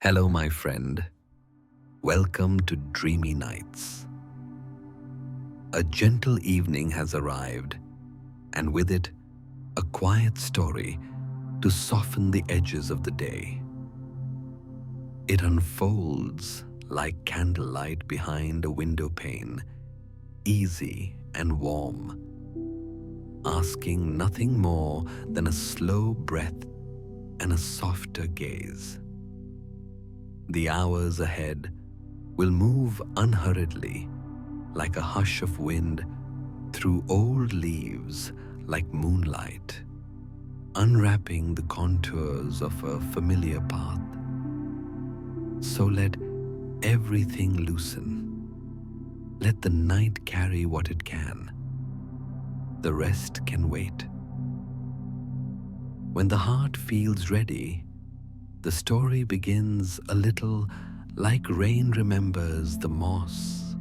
Hello, my friend. Welcome to Dreamy Nights. A gentle evening has arrived, and with it, a quiet story to soften the edges of the day. It unfolds like candlelight behind a window pane, easy and warm, asking nothing more than a slow breath and a softer gaze. The hours ahead will move unhurriedly, like a hush of wind through old leaves like moonlight, unwrapping the contours of a familiar path. So let everything loosen. Let the night carry what it can. The rest can wait. When the heart feels ready, the story begins a little like rain remembers the moss,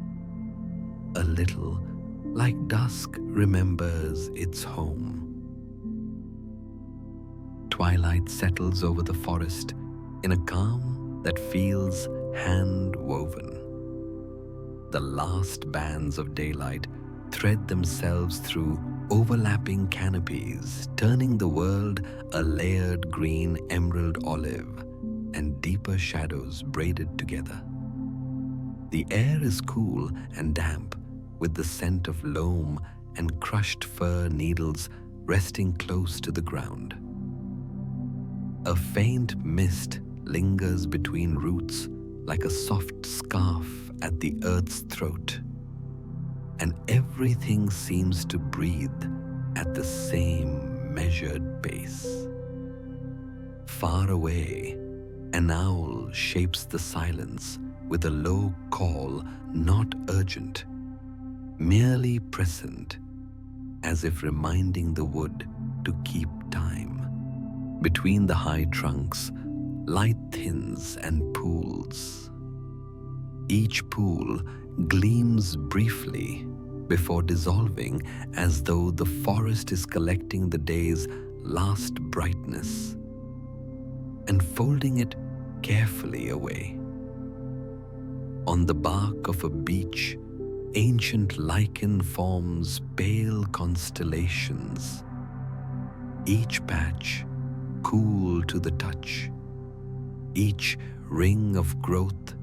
a little like dusk remembers its home. Twilight settles over the forest in a calm that feels hand-woven. The last bands of daylight thread themselves through overlapping canopies, turning the world a layered green emerald olive and deeper shadows braided together. The air is cool and damp, with the scent of loam and crushed fir needles resting close to the ground. A faint mist lingers between roots like a soft scarf at the earth's throat, and everything seems to breathe at the same measured pace. Far away, an owl shapes the silence with a low call, not urgent, merely present, as if reminding the wood to keep time. Between the high trunks, light thins and pools. Each pool gleams briefly before dissolving, as though the forest is collecting the day's last brightness and folding it carefully away. On the bark of a beech, ancient lichen forms pale constellations, each patch cool to the touch, each ring of growth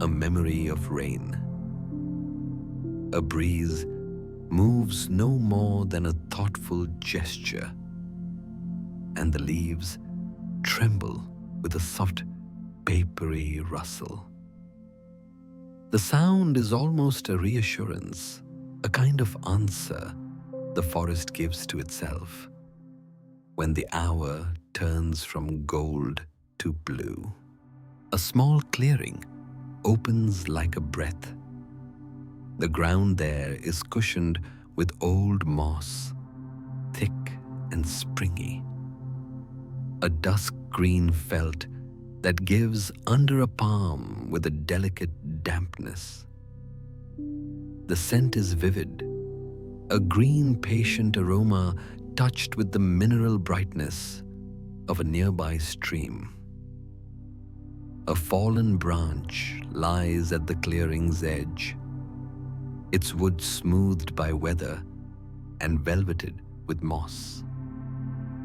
a memory of rain. A breeze moves no more than a thoughtful gesture, and the leaves tremble with a soft, papery rustle. The sound is almost a reassurance, a kind of answer the forest gives to itself when the hour turns from gold to blue. A small clearing opens like a breath. The ground there is cushioned with old moss, thick and springy. A dusk green felt that gives under a palm with a delicate dampness. The scent is vivid, a green patient aroma touched with the mineral brightness of a nearby stream. A fallen branch lies at the clearing's edge, its wood smoothed by weather and velveted with moss.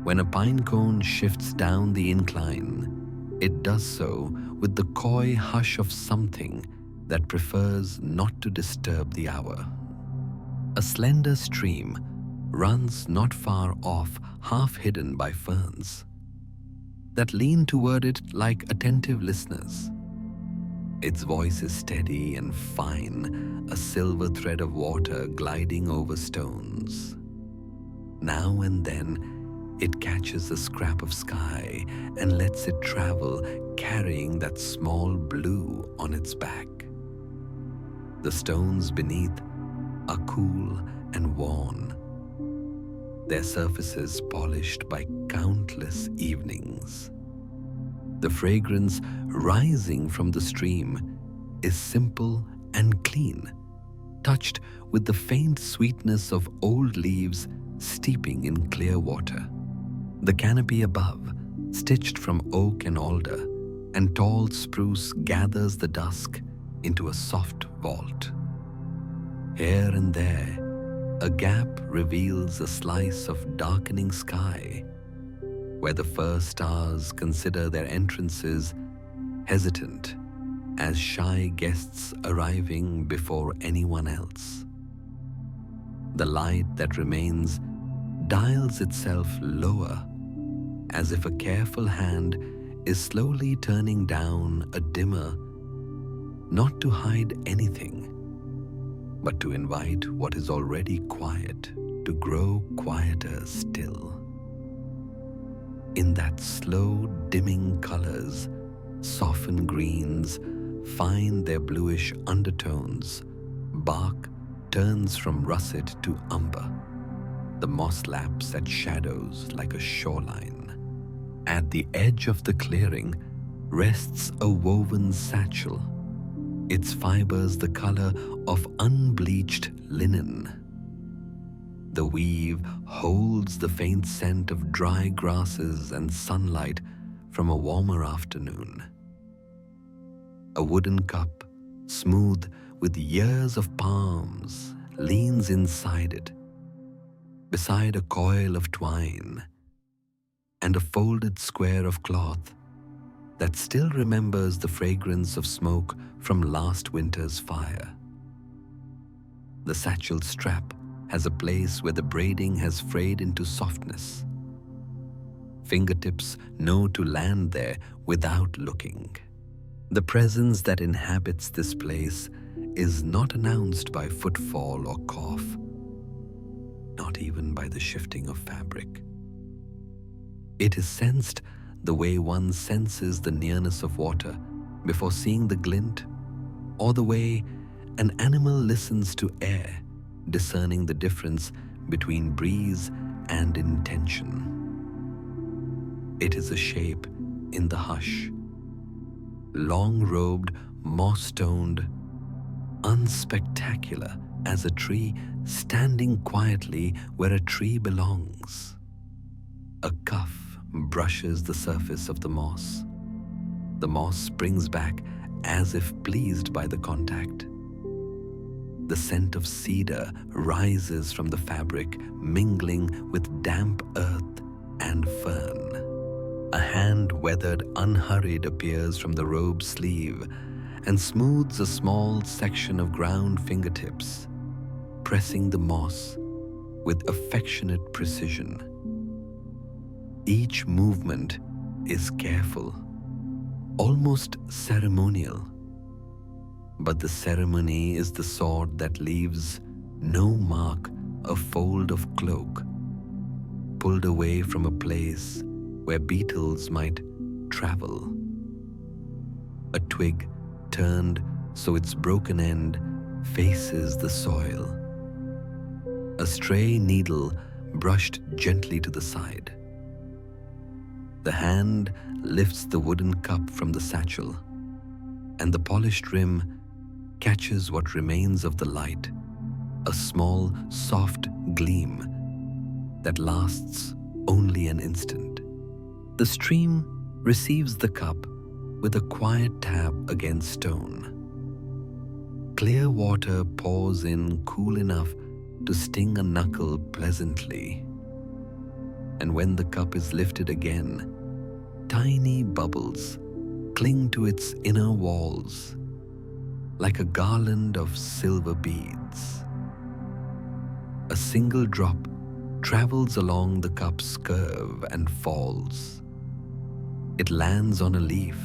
When a pine cone shifts down the incline, it does so with the coy hush of something that prefers not to disturb the hour. A slender stream runs not far off, half hidden by ferns that lean toward it like attentive listeners. Its voice is steady and fine, a silver thread of water gliding over stones. Now and then, it catches a scrap of sky and lets it travel, carrying that small blue on its back. The stones beneath are cool and worn, their surfaces polished by countless evenings. The fragrance rising from the stream is simple and clean, touched with the faint sweetness of old leaves steeping in clear water. The canopy above, stitched from oak and alder, and tall spruce gathers the dusk into a soft vault. Here and there, a gap reveals a slice of darkening sky where the first stars consider their entrances, hesitant as shy guests arriving before anyone else. The light that remains dials itself lower, as if a careful hand is slowly turning down a dimmer, not to hide anything, but to invite what is already quiet to grow quieter still. In that slow dimming colors, soften greens find their bluish undertones, bark turns from russet to umber. The moss laps at shadows like a shoreline. At the edge of the clearing rests a woven satchel, its fibers the color of unbleached linen. The weave holds the faint scent of dry grasses and sunlight from a warmer afternoon. A wooden cup, smooth with years of palms, leans inside it, beside a coil of twine and a folded square of cloth that still remembers the fragrance of smoke from last winter's fire. The satchel strap has a place where the braiding has frayed into softness. Fingertips know to land there without looking. The presence that inhabits this place is not announced by footfall or cough, not even by the shifting of fabric. It is sensed the way one senses the nearness of water before seeing the glint, or the way an animal listens to air, discerning the difference between breeze and intention. It is a shape in the hush, long-robed, moss-toned, unspectacular as a tree standing quietly where a tree belongs. A cuff brushes the surface of the moss. The moss springs back as if pleased by the contact. The scent of cedar rises from the fabric, mingling with damp earth and fern. A hand weathered unhurried appears from the robe sleeve and smooths a small section of ground fingertips, pressing the moss with affectionate precision. Each movement is careful, almost ceremonial, but the ceremony is the sort that leaves no mark, a fold of cloak, pulled away from a place where beetles might travel. A twig turned so its broken end faces the soil. A stray needle brushed gently to the side. The hand lifts the wooden cup from the satchel, and the polished rim catches what remains of the light, a small, soft gleam that lasts only an instant. The stream receives the cup with a quiet tap against stone. Clear water pours in cool enough to sting a knuckle pleasantly. And when the cup is lifted again, tiny bubbles cling to its inner walls like a garland of silver beads. A single drop travels along the cup's curve and falls. It lands on a leaf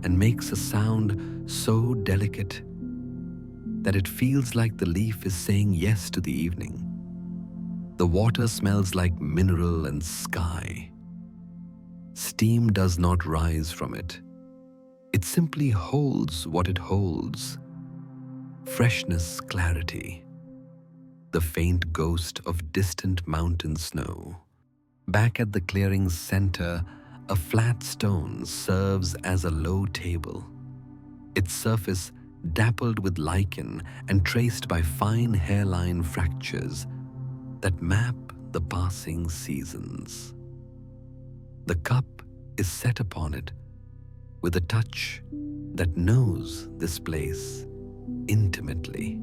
and makes a sound so delicate that it feels like the leaf is saying yes to the evening. The water smells like mineral and sky. Steam does not rise from it. It simply holds what it holds. Freshness, clarity. The faint ghost of distant mountain snow. Back at the clearing's center, a flat stone serves as a low table, its surface dappled with lichen and traced by fine hairline fractures that map the passing seasons. The cup is set upon it with a touch that knows this place intimately.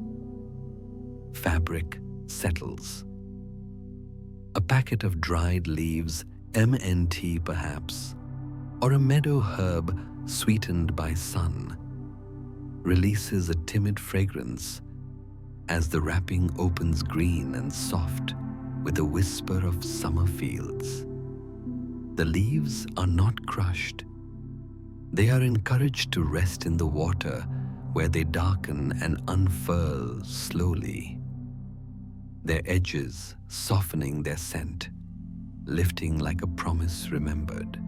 Fabric settles. A packet of dried leaves, MNT perhaps, or a meadow herb sweetened by sun, releases a timid fragrance as the wrapping opens green and soft with a whisper of summer fields. The leaves are not crushed. They are encouraged to rest in the water where they darken and unfurl slowly, their edges softening their scent, lifting like a promise remembered.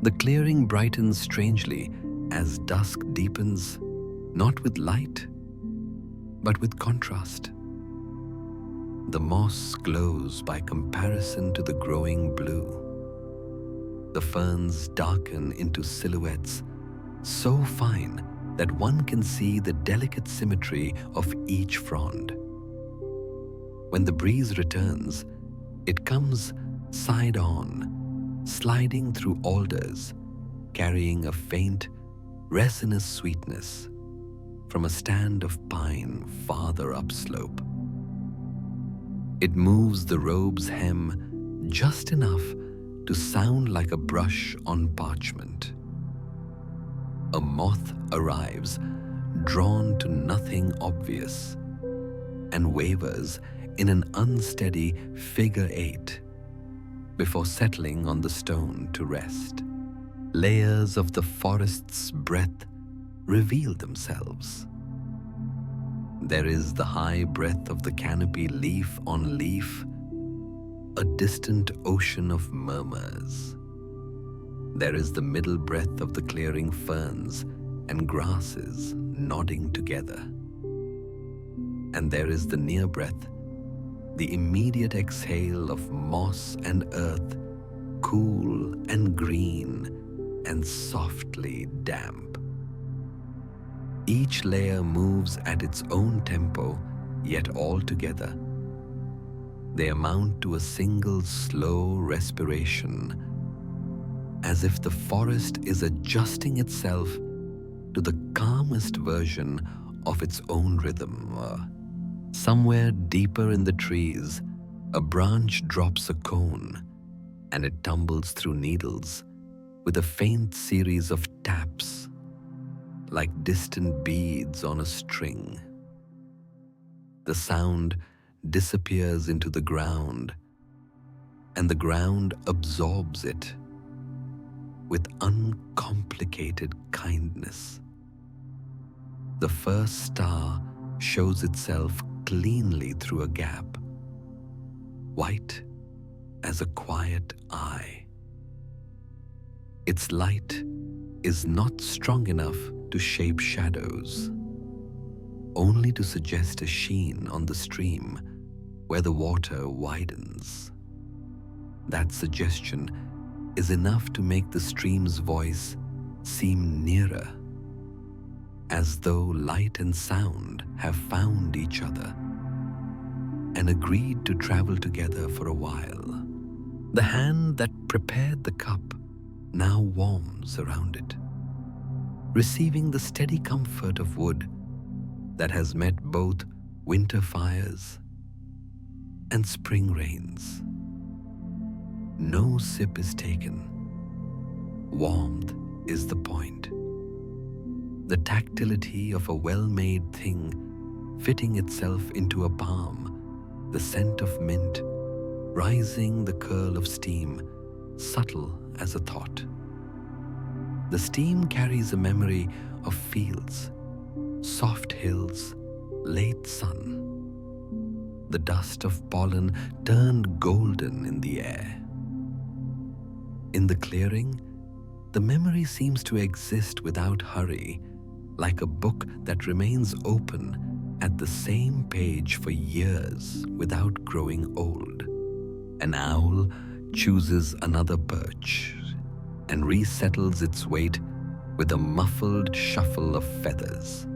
The clearing brightens strangely as dusk deepens, not with light, but with contrast. The moss glows by comparison to the growing blue. The ferns darken into silhouettes so fine that one can see the delicate symmetry of each frond. When the breeze returns, it comes side on, sliding through alders, carrying a faint, resinous sweetness from a stand of pine farther upslope. It moves the robe's hem just enough to sound like a brush on parchment. A moth arrives, drawn to nothing obvious, and wavers in an unsteady figure eight before settling on the stone to rest. Layers of the forest's breath reveal themselves. There is the high breath of the canopy leaf on leaf, a distant ocean of murmurs. There is the middle breath of the clearing ferns and grasses nodding together. And there is the near breath, the immediate exhale of moss and earth, cool and green and softly damp. Each layer moves at its own tempo, yet all together. They amount to a single slow respiration, as if the forest is adjusting itself to the calmest version of its own rhythm. Somewhere deeper in the trees, a branch drops a cone, and it tumbles through needles with a faint series of taps, like distant beads on a string. The sound disappears into the ground, and the ground absorbs it with uncomplicated kindness. The first star shows itself cleanly through a gap, white as a quiet eye. Its light is not strong enough to shape shadows, only to suggest a sheen on the stream where the water widens. That suggestion is enough to make the stream's voice seem nearer, as though light and sound have found each other and agreed to travel together for a while. The hand that prepared the cup now warms around it, receiving the steady comfort of wood that has met both winter fires and spring rains. No sip is taken. Warmth is the point. The tactility of a well-made thing fitting itself into a palm, the scent of mint, rising the curl of steam, subtle as a thought. The steam carries a memory of fields, soft hills, late sun. The dust of pollen turned golden in the air. In the clearing, the memory seems to exist without hurry, like a book that remains open at the same page for years without growing old. An owl chooses another perch and resettles its weight with a muffled shuffle of feathers.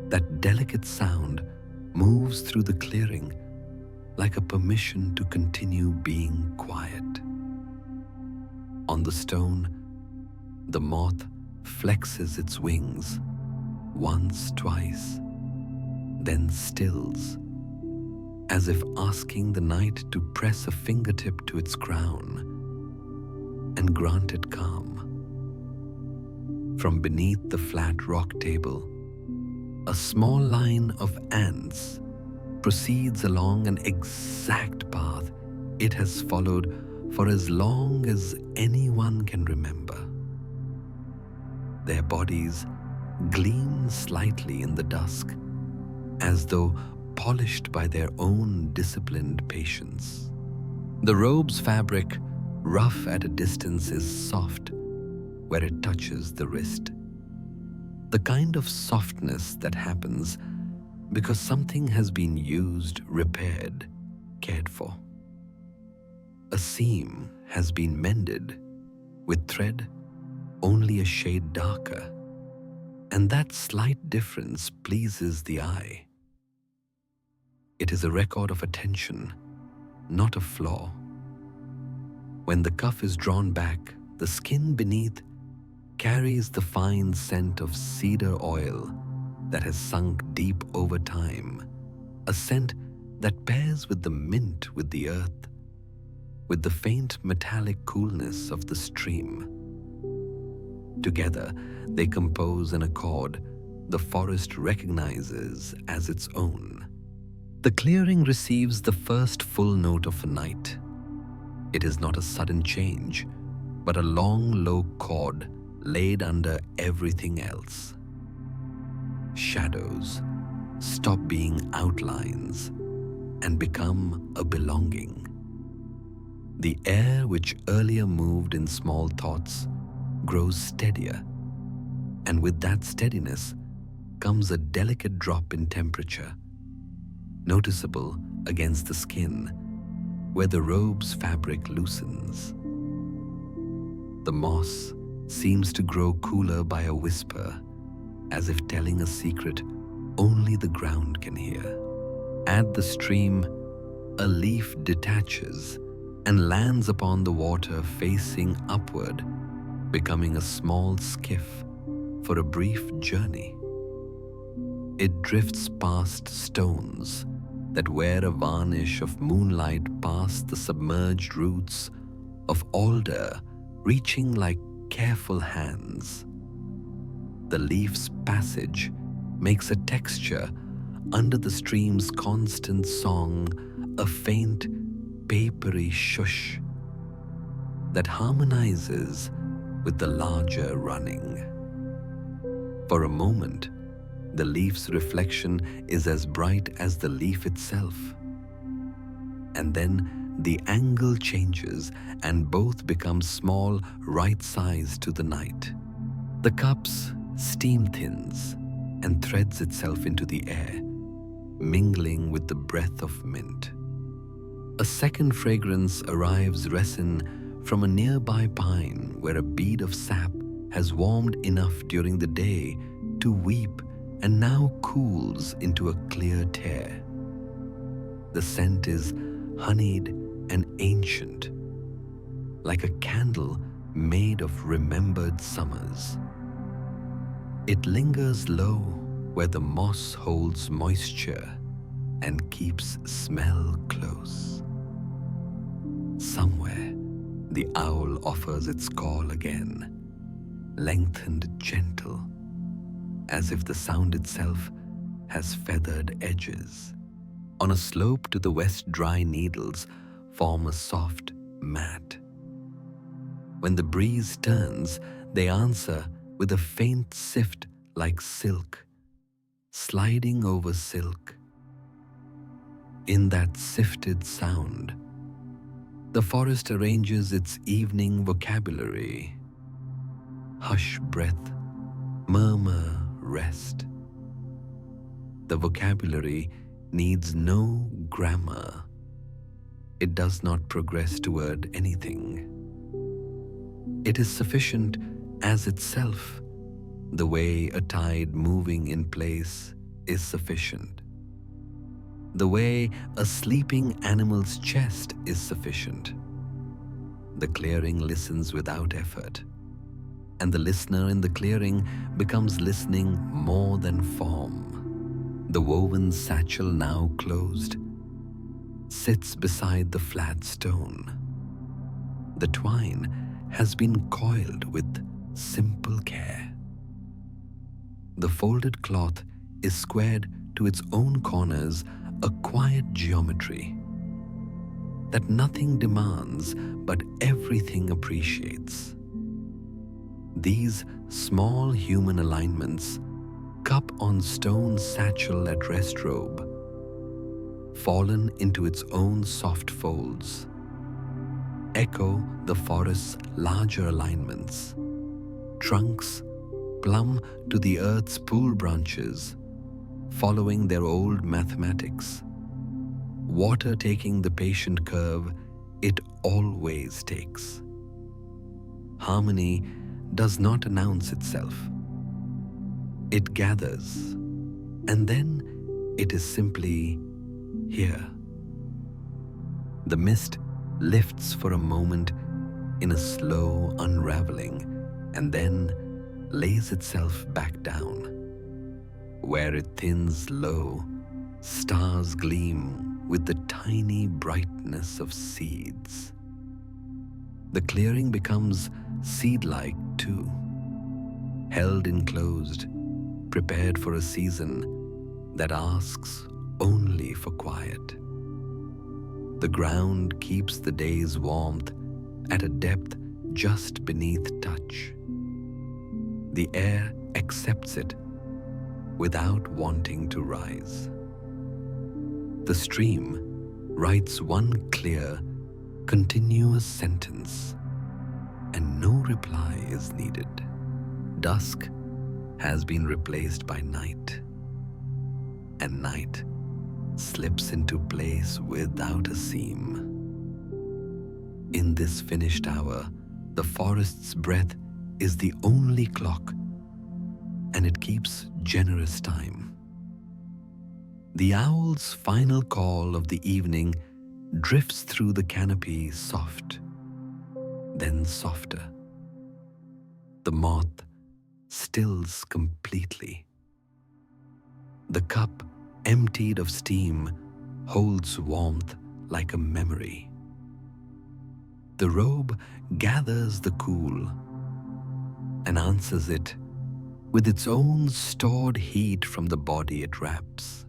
That delicate sound moves through the clearing like a permission to continue being quiet. On the stone, the moth flexes its wings once, twice, then stills, as if asking the night to press a fingertip to its crown and grant it calm. From beneath the flat rock table, a small line of ants proceeds along an exact path it has followed for as long as anyone can remember. Their bodies gleam slightly in the dusk, as though polished by their own disciplined patience. The robe's fabric, rough at a distance, is soft where it touches the wrist. The kind of softness that happens because something has been used, repaired, cared for. A seam has been mended with thread only a shade darker, and that slight difference pleases the eye. It is a record of attention, not a flaw. When the cuff is drawn back, the skin beneath carries the fine scent of cedar oil that has sunk deep over time, a scent that pairs with the mint with the earth, with the faint metallic coolness of the stream. Together, they compose an accord the forest recognizes as its own. The clearing receives the first full note of a night. It is not a sudden change, but a long, low chord laid under everything else. Shadows stop being outlines and become a belonging. The air, which earlier moved in small thoughts, grows steadier, and with that steadiness comes a delicate drop in temperature, noticeable against the skin where the robe's fabric loosens. The moss seems to grow cooler by a whisper, as if telling a secret only the ground can hear. At the stream, a leaf detaches and lands upon the water facing upward, becoming a small skiff for a brief journey. It drifts past stones that wear a varnish of moonlight, past the submerged roots of alder reaching like careful hands. The leaf's passage makes a texture under the stream's constant song, a faint, papery shush that harmonizes with the larger running. For a moment, the leaf's reflection is as bright as the leaf itself. And then the angle changes and both become small, right-sized to the night. The cup's steam thins and threads itself into the air, mingling with the breath of mint. A second fragrance arrives, resin from a nearby pine where a bead of sap has warmed enough during the day to weep and now cools into a clear tear. The scent is honeyed and ancient, like a candle made of remembered summers. It lingers low where the moss holds moisture and keeps smell close. Somewhere, the owl offers its call again, lengthened, gentle, as if the sound itself has feathered edges. On a slope to the west, dry needles form a soft mat. When the breeze turns, they answer with a faint sift like silk, sliding over silk. In that sifted sound, the forest arranges its evening vocabulary. Hush, breath, murmur, rest. The vocabulary needs no grammar. It does not progress toward anything. It is sufficient as itself, the way a tide moving in place is sufficient. The way a sleeping animal's chest is sufficient. The clearing listens without effort. and the listener in the clearing becomes listening more than form. The woven satchel, now closed, sits beside the flat stone. The twine has been coiled with simple care. The folded cloth is squared to its own corners, a quiet geometry that nothing demands but everything appreciates. These small human alignments, cup on stone satchel at rest robe, fallen into its own soft folds, echo the forest's larger alignments. Trunks plumb to the earth's pool branches, following their old mathematics. Water taking the patient curve it always takes. Harmony does not announce itself. It gathers, and then it is simply here. The mist lifts for a moment in a slow unraveling and then lays itself back down. Where it thins low, stars gleam with the tiny brightness of seeds. The clearing becomes seed-like too, held enclosed, prepared for a season that asks only for quiet. The ground keeps the day's warmth at a depth just beneath touch. The air accepts it without wanting to rise. The stream writes one clear, continuous sentence, and no reply is needed. Dusk has been replaced by night, and night slips into place without a seam. In this finished hour, the forest's breath is the only clock, and it keeps generous time. The owl's final call of the evening drifts through the canopy, soft, then softer. The moth stills completely. The cup, emptied of steam, holds warmth like a memory. The robe gathers the cool and answers it with its own stored heat from the body it wraps.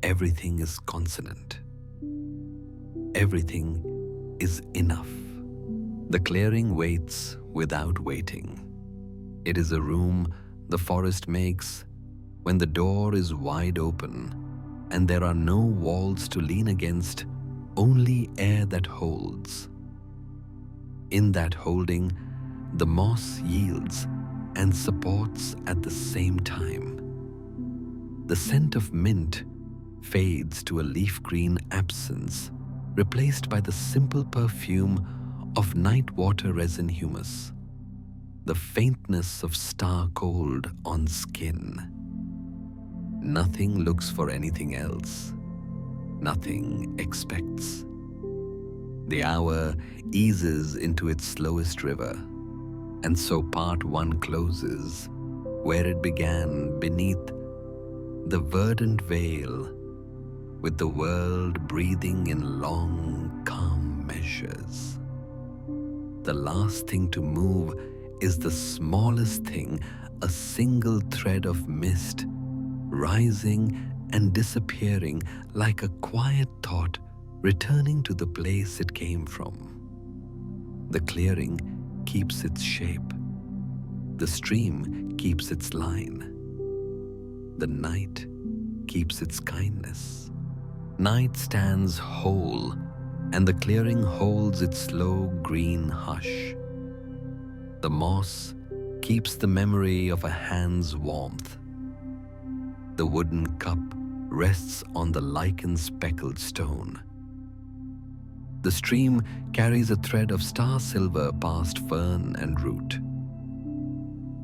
Everything is consonant. Everything is enough. The clearing waits without waiting. It is a room the forest makes when the door is wide open and there are no walls to lean against, only air that holds. In that holding, the moss yields and supports at the same time. The scent of mint fades to a leaf green absence, replaced by the simple perfume of night water resin humus, the faintness of star cold on skin. Nothing looks for anything else. Nothing expects. The hour eases into its slowest river, and so part one closes where it began, beneath the verdant veil, with the world breathing in long, calm measures. The last thing to move is the smallest thing, a single thread of mist, rising and disappearing like a quiet thought, returning to the place it came from. The clearing keeps its shape. The stream keeps its line. The night keeps its kindness. Night stands whole, and the clearing holds its slow green hush. The moss keeps the memory of a hand's warmth. The wooden cup rests on the lichen-speckled stone. The stream carries a thread of star silver past fern and root.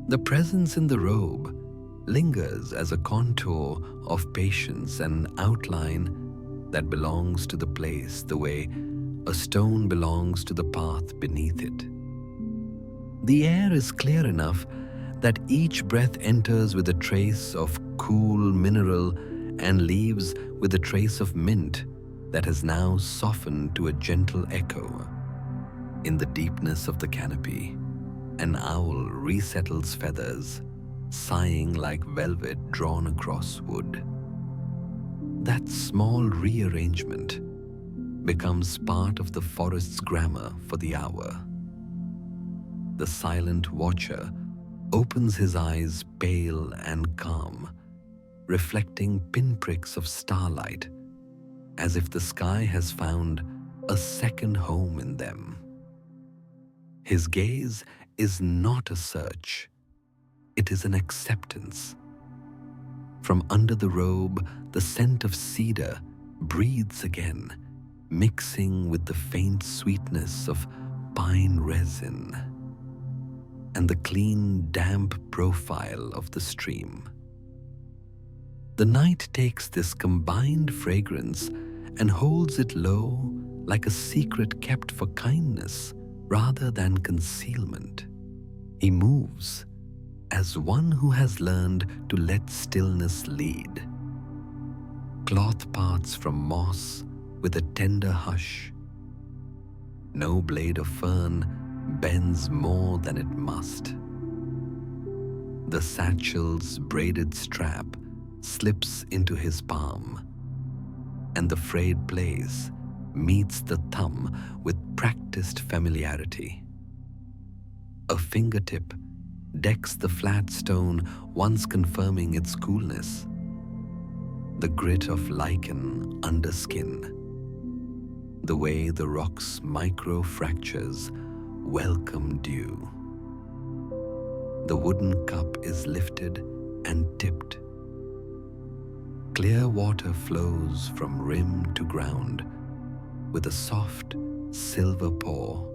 The presence in the robe lingers as a contour of patience and outline that belongs to the place the way a stone belongs to the path beneath it. The air is clear enough that each breath enters with a trace of cool mineral and leaves with a trace of mint that has now softened to a gentle echo. In the deepness of the canopy, an owl resettles feathers, sighing like velvet drawn across wood. That small rearrangement becomes part of the forest's grammar for the hour. The silent watcher opens his eyes pale and calm, reflecting pinpricks of starlight, as if the sky has found a second home in them. His gaze is not a search, it is an acceptance. From under the robe, the scent of cedar breathes again, mixing with the faint sweetness of pine resin and the clean, damp profile of the stream. The night takes this combined fragrance and holds it low like a secret kept for kindness rather than concealment. He moves as one who has learned to let stillness lead. Cloth parts from moss with a tender hush. No blade of fern bends more than it must. The satchel's braided strap slips into his palm, and the frayed place meets the thumb with practiced familiarity. A fingertip decks the flat stone, once confirming its coolness. The grit of lichen under skin. The way the rock's micro-fractures welcome dew. The wooden cup is lifted and tipped. Clear water flows from rim to ground with a soft silver pour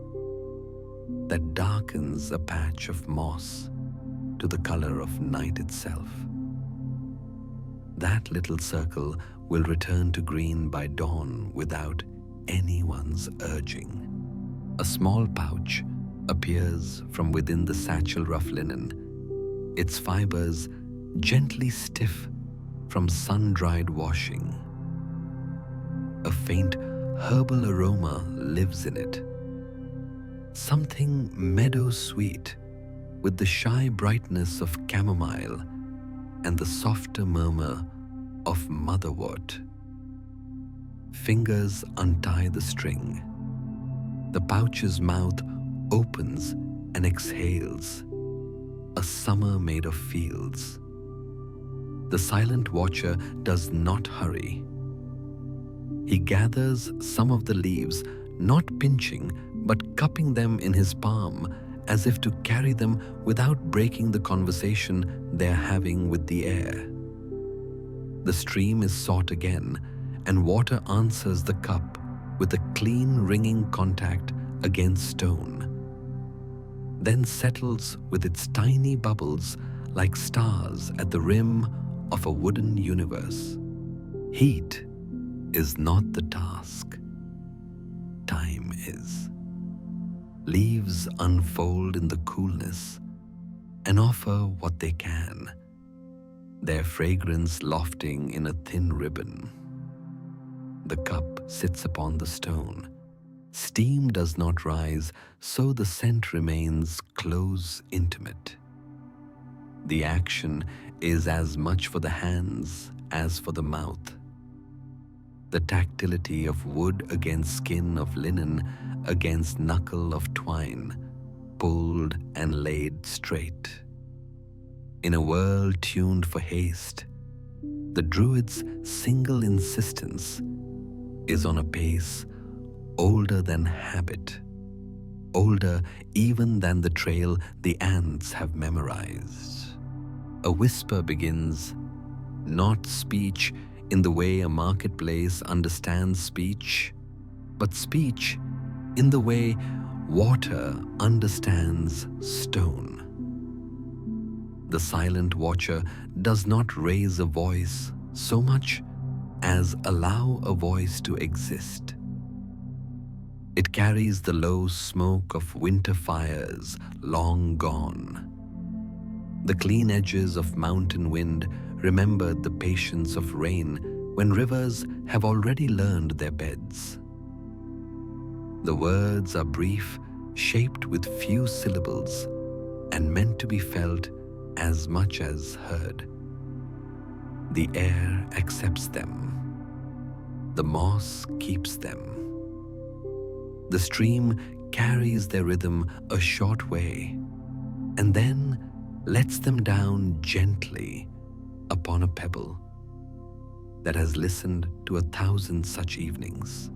that darkens a patch of moss to the color of night itself. That little circle will return to green by dawn without anyone's urging. A small pouch appears from within the satchel rough linen, its fibers gently stiff from sun-dried washing. A faint herbal aroma lives in it. Something meadow-sweet with the shy brightness of chamomile and the softer murmur of motherwort. Fingers untie the string. The pouch's mouth opens and exhales, a summer made of fields. The silent watcher does not hurry. He gathers some of the leaves, not pinching, but cupping them in his palm as if to carry them without breaking the conversation they're having with the air. The stream is sought again, and water answers the cup with a clean ringing contact against stone, then settles with its tiny bubbles like stars at the rim of a wooden universe. Heat is not the task. Time is. Leaves unfold in the coolness and offer what they can, their fragrance lofting in a thin ribbon. The cup sits upon the stone. Steam does not rise, so the scent remains close, intimate. The action is as much for the hands as for the mouth. The tactility of wood against skin of linen against knuckle of twine, pulled and laid straight. In a world tuned for haste, the Druid's single insistence is on a pace older than habit, older even than the trail the ants have memorized. A whisper begins, not speech in the way a marketplace understands speech, but speech in the way water understands stone. The silent watcher does not raise a voice so much as allow a voice to exist. It carries the low smoke of winter fires long gone. The clean edges of mountain wind remembered the patience of rain when rivers have already learned their beds. The words are brief, shaped with few syllables, and meant to be felt as much as heard. The air accepts them. The moss keeps them. The stream carries their rhythm a short way, and then lets them down gently upon a pebble that has listened to 1,000 such evenings.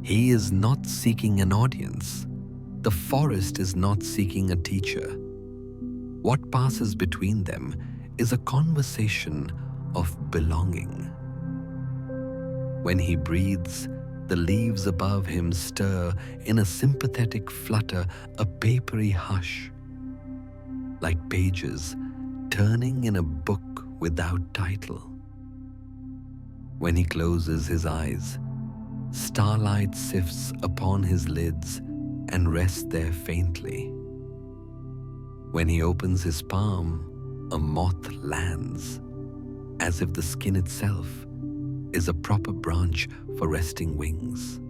He is not seeking an audience. The forest is not seeking a teacher. What passes between them is a conversation of belonging. When he breathes, the leaves above him stir in a sympathetic flutter, a papery hush, like pages turning in a book without title. When he closes his eyes, starlight sifts upon his lids and rests there faintly. When he opens his palm, a moth lands, as if the skin itself is a proper branch for resting wings.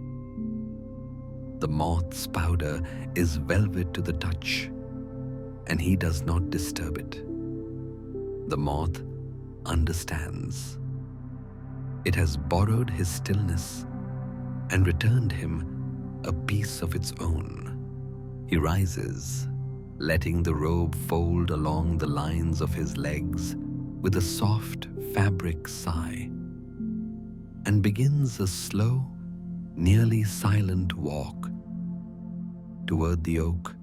The moth's powder is velvet to the touch, and he does not disturb it. The moth understands. It has borrowed his stillness and returned him a piece of its own. He rises, letting the robe fold along the lines of his legs with a soft fabric sigh, and begins a slow, nearly silent walk toward the oak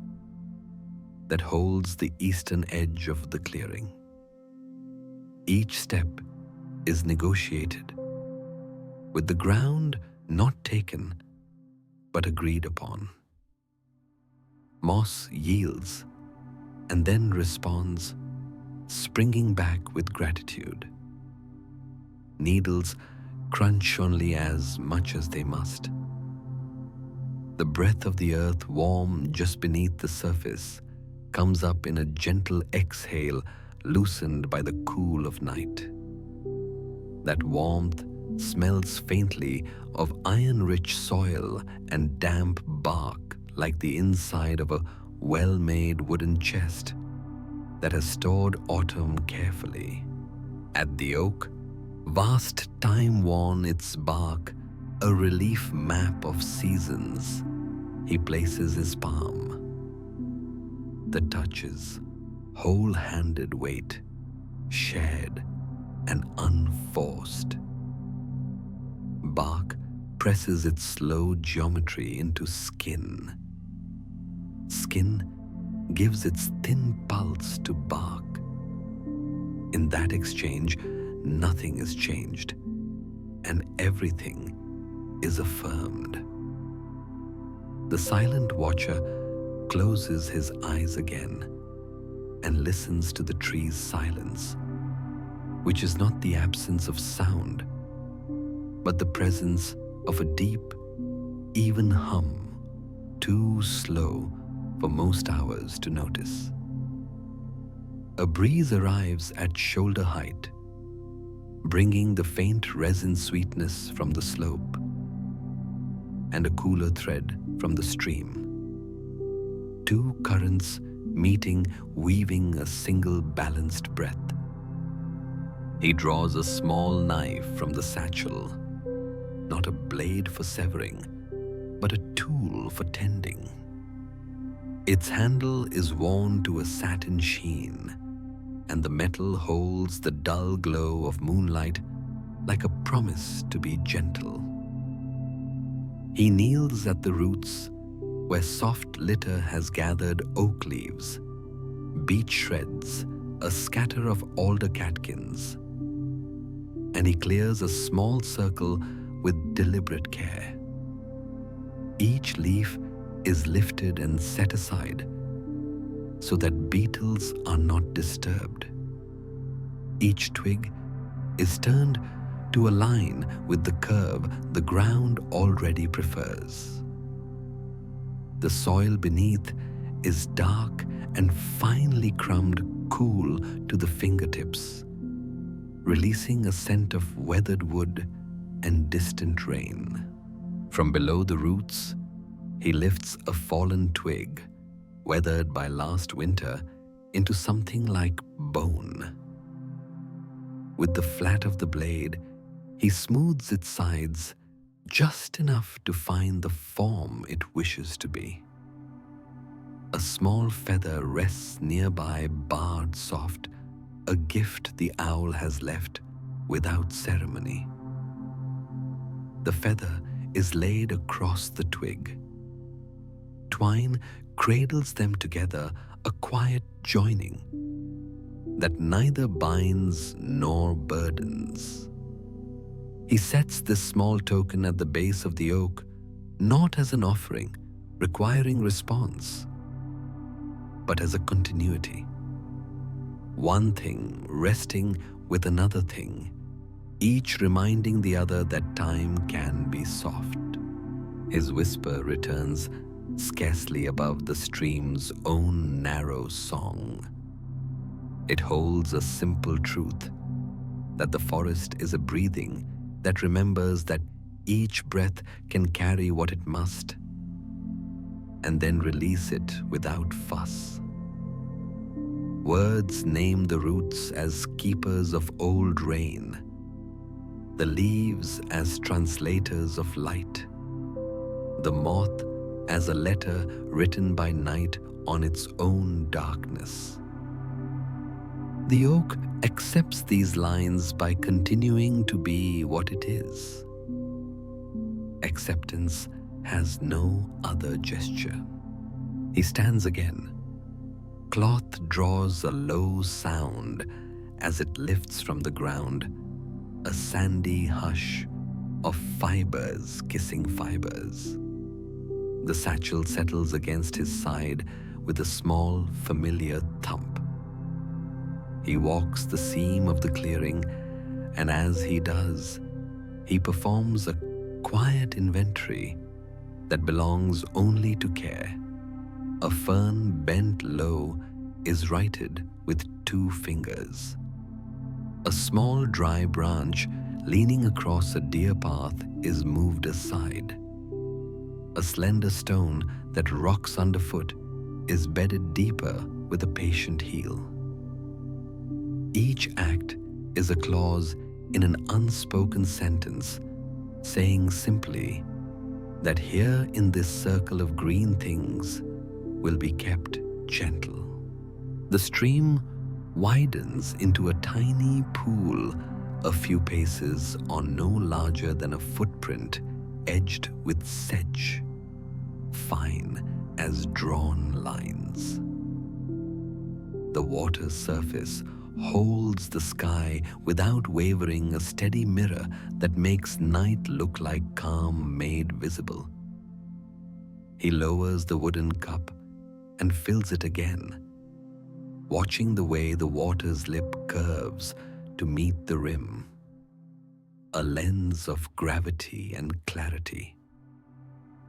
that holds the eastern edge of the clearing. Each step is negotiated, with the ground not taken but agreed upon. Moss yields and then responds, springing back with gratitude. Needles crunch only as much as they must. The breath of the earth, warm just beneath the surface, comes up in a gentle exhale loosened by the cool of night. That warmth smells faintly of iron-rich soil and damp bark, like the inside of a well-made wooden chest that has stored autumn carefully. At the oak, vast time-worn its bark, a relief map of seasons, he places his palm. The touches, whole-handed weight, shared and unforced. Bark presses its slow geometry into skin. Skin gives its thin pulse to bark. In that exchange, nothing is changed, and everything is affirmed. The silent watcher closes his eyes again and listens to the tree's silence, which is not the absence of sound, but the presence of a deep, even hum, too slow for most hours to notice. A breeze arrives at shoulder height, bringing the faint resin sweetness from the slope and a cooler thread from the stream. Two currents meeting, weaving a single balanced breath. He draws a small knife from the satchel, not a blade for severing, but a tool for tending. Its handle is worn to a satin sheen, and the metal holds the dull glow of moonlight like a promise to be gentle. He kneels at the roots where soft litter has gathered oak leaves, beech shreds, a scatter of alder catkins, and he clears a small circle with deliberate care. Each leaf is lifted and set aside so that beetles are not disturbed. Each twig is turned to align with the curve the ground already prefers. The soil beneath is dark and finely crumbed, cool to the fingertips, releasing a scent of weathered wood and distant rain. From below the roots, he lifts a fallen twig, weathered by last winter, into something like bone. With the flat of the blade, he smooths its sides just enough to find the form it wishes to be. A small feather rests nearby, barred soft, a gift the owl has left without ceremony. The feather is laid across the twig. Twine cradles them together, a quiet joining that neither binds nor burdens. He sets this small token at the base of the oak, not as an offering requiring response, but as a continuity. One thing resting with another thing, each reminding the other that time can be soft. His whisper returns scarcely above the stream's own narrow song. It holds a simple truth, that the forest is a breathing that remembers that each breath can carry what it must, and then release it without fuss. Words name the roots as keepers of old rain, the leaves as translators of light, the moth as a letter written by night on its own darkness. The oak accepts these lines by continuing to be what it is. Acceptance has no other gesture. He stands again. Cloth draws a low sound as it lifts from the ground, a sandy hush of fibers kissing fibers. The satchel settles against his side with a small, familiar thump. He walks the seam of the clearing, and as he does, he performs a quiet inventory that belongs only to care. A fern bent low is righted with 2 fingers. A small dry branch leaning across a deer path is moved aside. A slender stone that rocks underfoot is bedded deeper with a patient heel. Each act is a clause in an unspoken sentence, saying simply that here in this circle of green things will be kept gentle. The stream widens into a tiny pool a few paces on no larger than a footprint, edged with sedge, fine as drawn lines. The water's surface holds the sky without wavering, a steady mirror that makes night look like calm made visible. He lowers the wooden cup and fills it again, watching the way the water's lip curves to meet the rim, a lens of gravity and clarity.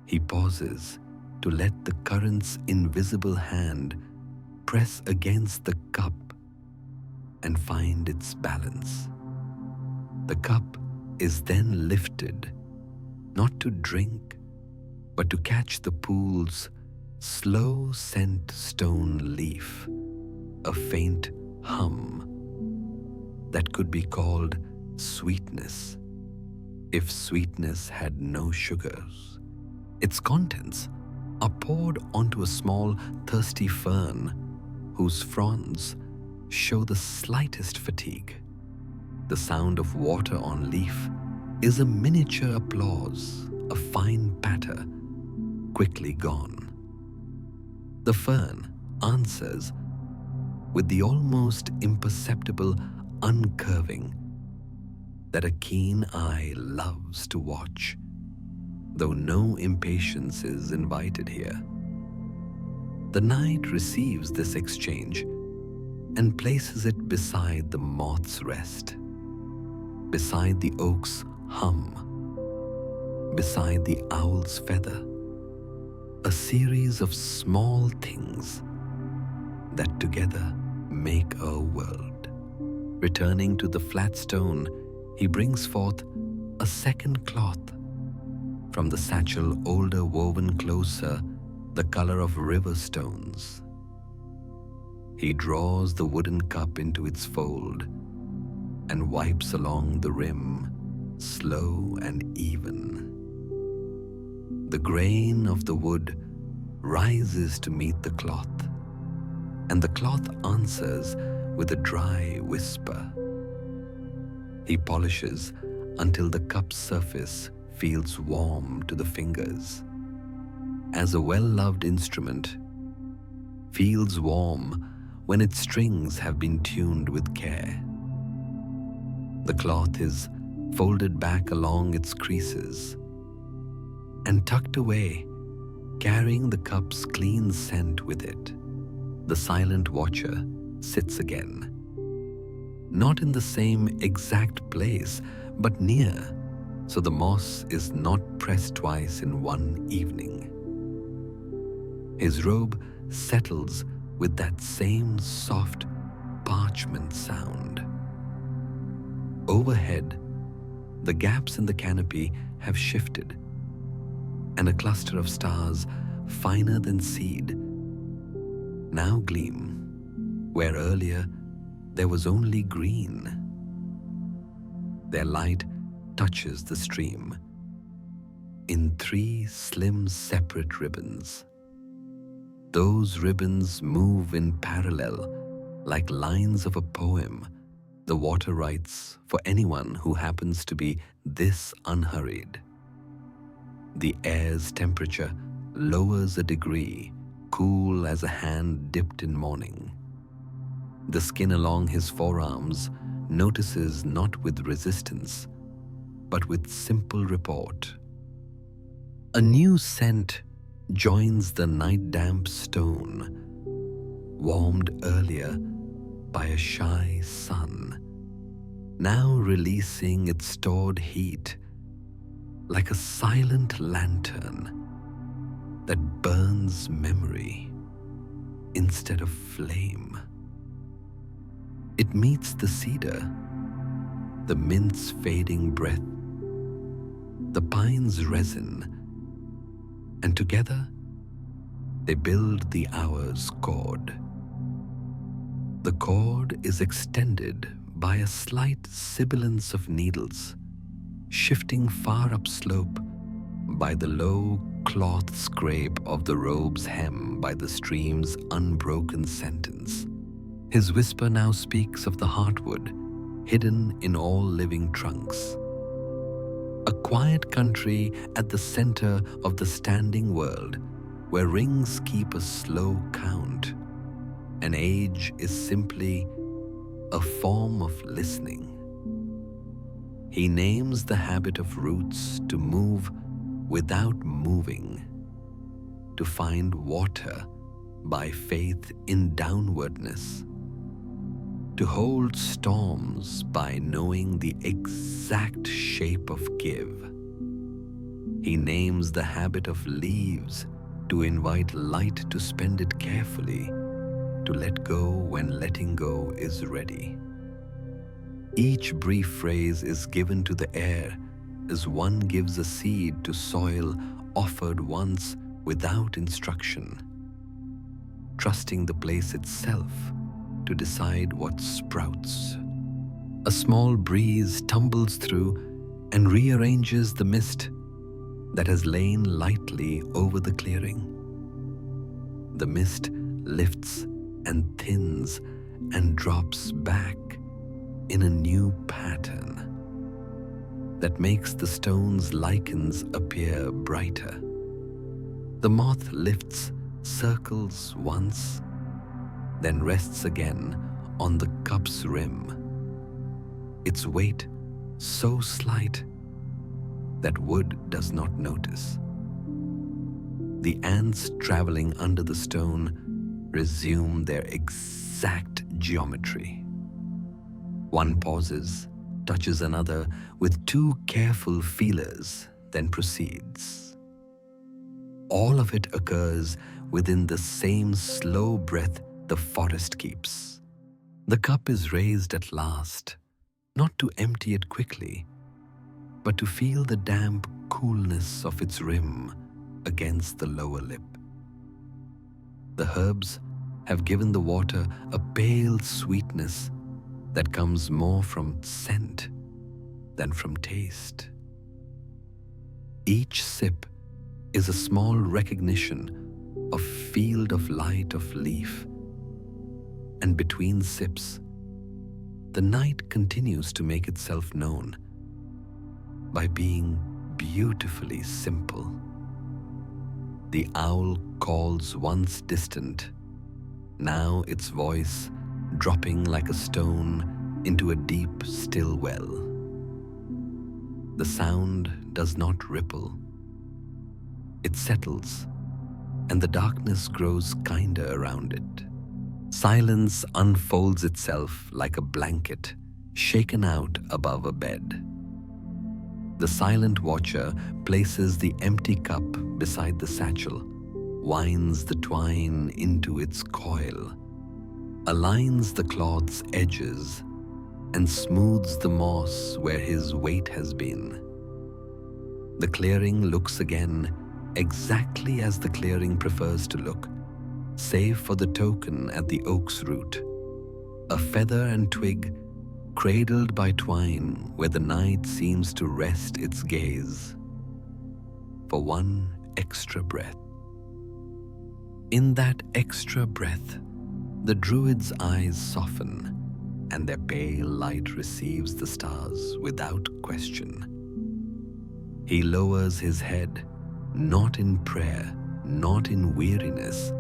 He pauses to let the current's invisible hand press against the cup and find its balance. The cup is then lifted, not to drink, but to catch the pool's slow scent stone leaf, a faint hum that could be called sweetness if sweetness had no sugars. Its contents are poured onto a small, thirsty fern whose fronds show the slightest fatigue. The sound of water on leaf is a miniature applause, a fine patter, quickly gone. The fern answers with the almost imperceptible uncurving that a keen eye loves to watch, though no impatience is invited here. The night receives this exchange and places it beside the moth's rest, beside the oak's hum, beside the owl's feather, a series of small things that together make a world. Returning to the flat stone, he brings forth a second cloth. From the satchel older woven closer, the color of river stones. He draws the wooden cup into its fold and wipes along the rim, slow and even. The grain of the wood rises to meet the cloth, and the cloth answers with a dry whisper. He polishes until the cup's surface feels warm to the fingers, as a well-loved instrument feels warm when its strings have been tuned with care. The cloth is folded back along its creases and tucked away, carrying the cup's clean scent with it. The silent watcher sits again, not in the same exact place, but near, so the moss is not pressed twice in one evening. His robe settles with that same soft parchment sound. Overhead, the gaps in the canopy have shifted, and a cluster of stars finer than seed now gleam where earlier there was only green. Their light touches the stream in 3 slim separate ribbons. Those ribbons move in parallel like lines of a poem the water writes for anyone who happens to be this unhurried. The air's temperature lowers a degree, cool as a hand dipped in morning. The skin along his forearms notices not with resistance, but with simple report. A new scent joins the night-damp stone, warmed earlier by a shy sun, now releasing its stored heat like a silent lantern that burns memory instead of flame. It meets the cedar, the mint's fading breath, the pine's resin, and together they build the hour's cord. The cord is extended by a slight sibilance of needles, shifting far upslope by the low cloth scrape of the robe's hem by the stream's unbroken sentence. His whisper now speaks of the heartwood, hidden in all living trunks. A quiet country at the center of the standing world, where rings keep a slow count, and age is simply a form of listening. He names the habit of roots to move without moving, to find water by faith in downwardness, to hold storms by knowing the exact shape of give. He names the habit of leaves to invite light to spend it carefully, to let go when letting go is ready. Each brief phrase is given to the air as one gives a seed to soil offered once without instruction, trusting the place itself to decide what sprouts. A small breeze tumbles through and rearranges the mist that has lain lightly over the clearing. The mist lifts and thins and drops back in a new pattern that makes the stone's lichens appear brighter. The moth lifts, circles once, then rests again on the cup's rim, its weight so slight that wood does not notice. The ants traveling under the stone resume their exact geometry. One pauses, touches another with 2 careful feelers, then proceeds. All of it occurs within the same slow breath the forest keeps. The cup is raised at last, not to empty it quickly, but to feel the damp coolness of its rim against the lower lip. The herbs have given the water a pale sweetness that comes more from scent than from taste. Each sip is a small recognition of field of light of leaf, and between sips, the night continues to make itself known by being beautifully simple. The owl calls once distant, now its voice dropping like a stone into a deep, still well. The sound does not ripple. It settles, and the darkness grows kinder around it. Silence unfolds itself like a blanket shaken out above a bed. The silent watcher places the empty cup beside the satchel, winds the twine into its coil, aligns the cloth's edges, and smooths the moss where his weight has been. The clearing looks again exactly as the clearing prefers to look, save for the token at the oak's root, a feather and twig cradled by twine where the night seems to rest its gaze for one extra breath. In that extra breath, the Druid's eyes soften, and their pale light receives the stars without question. He lowers his head, not in prayer, not in weariness,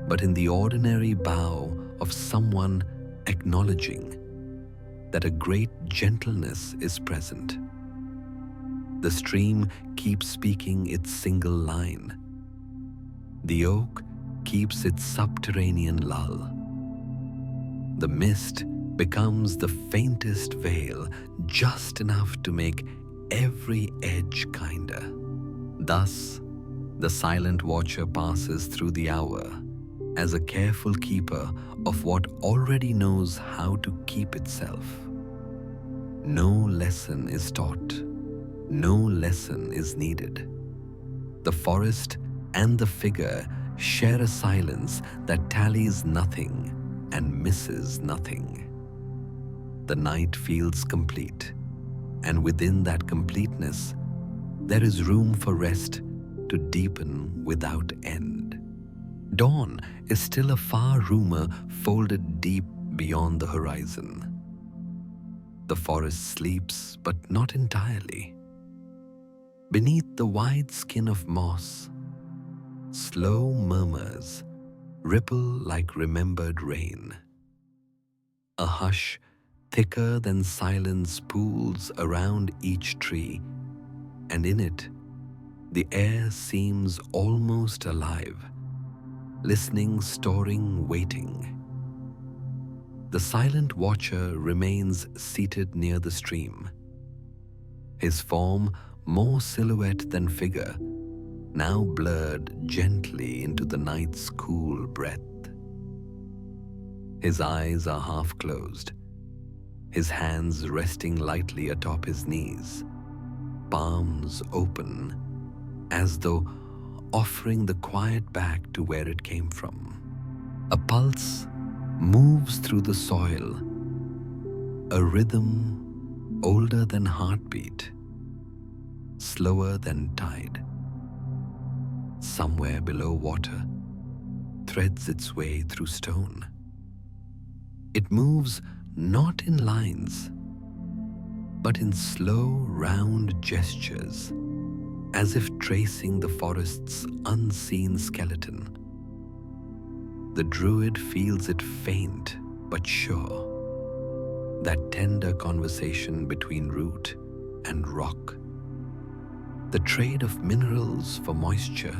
but in the ordinary bow of someone acknowledging that a great gentleness is present. The stream keeps speaking its single line. The oak keeps its subterranean lull. The mist becomes the faintest veil, just enough to make every edge kinder. Thus, the silent watcher passes through the hour as a careful keeper of what already knows how to keep itself. No lesson is taught, no lesson is needed. The forest and the figure share a silence that tallies nothing and misses nothing. The night feels complete, and within that completeness, there is room for rest to deepen without end. Dawn is still a far rumor folded deep beyond the horizon. The forest sleeps, but not entirely. Beneath the wide skin of moss, slow murmurs ripple like remembered rain. A hush thicker than silence pools around each tree, and in it, the air seems almost alive, listening, storing, waiting. The silent watcher remains seated near the stream, his form more silhouette than figure, now blurred gently into the night's cool breath. His eyes are half closed, his hands resting lightly atop his knees, palms open, as though offering the quiet back to where it came from. A pulse moves through the soil, a rhythm older than heartbeat, slower than tide. Somewhere below water, threads its way through stone. It moves not in lines, but in slow, round gestures, as if tracing the forest's unseen skeleton. The Druid feels it faint but sure, that tender conversation between root and rock, the trade of minerals for moisture,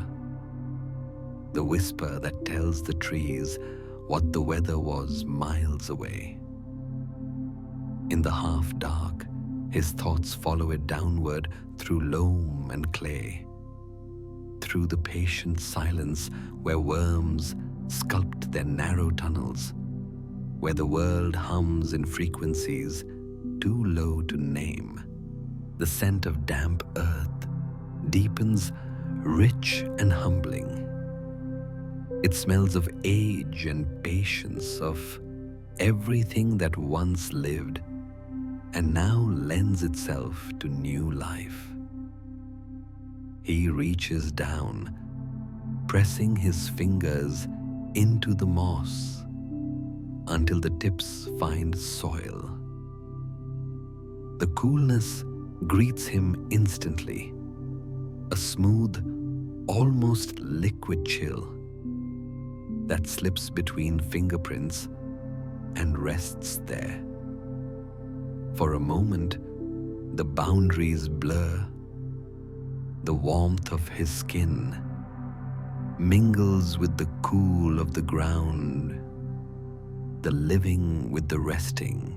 the whisper that tells the trees what the weather was miles away. In the half-dark, his thoughts follow it downward through loam and clay, through the patient silence where worms sculpt their narrow tunnels, where the world hums in frequencies too low to name. The scent of damp earth deepens, rich and humbling. It smells of age and patience, of everything that once lived and now lends itself to new life. He reaches down, pressing his fingers into the moss until the tips find soil. The coolness greets him instantly, a smooth, almost liquid chill that slips between fingerprints and rests there. For a moment, the boundaries blur. The warmth of his skin mingles with the cool of the ground, the living with the resting.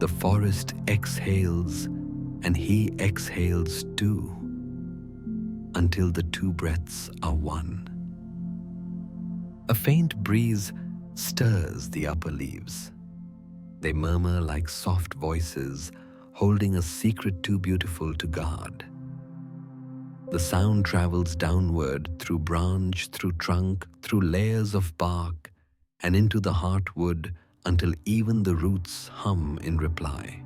The forest exhales and he exhales too, until the two breaths are one. A faint breeze stirs the upper leaves. They murmur like soft voices holding a secret too beautiful to guard. The sound travels downward through branch, through trunk, through layers of bark, and into the heartwood until even the roots hum in reply.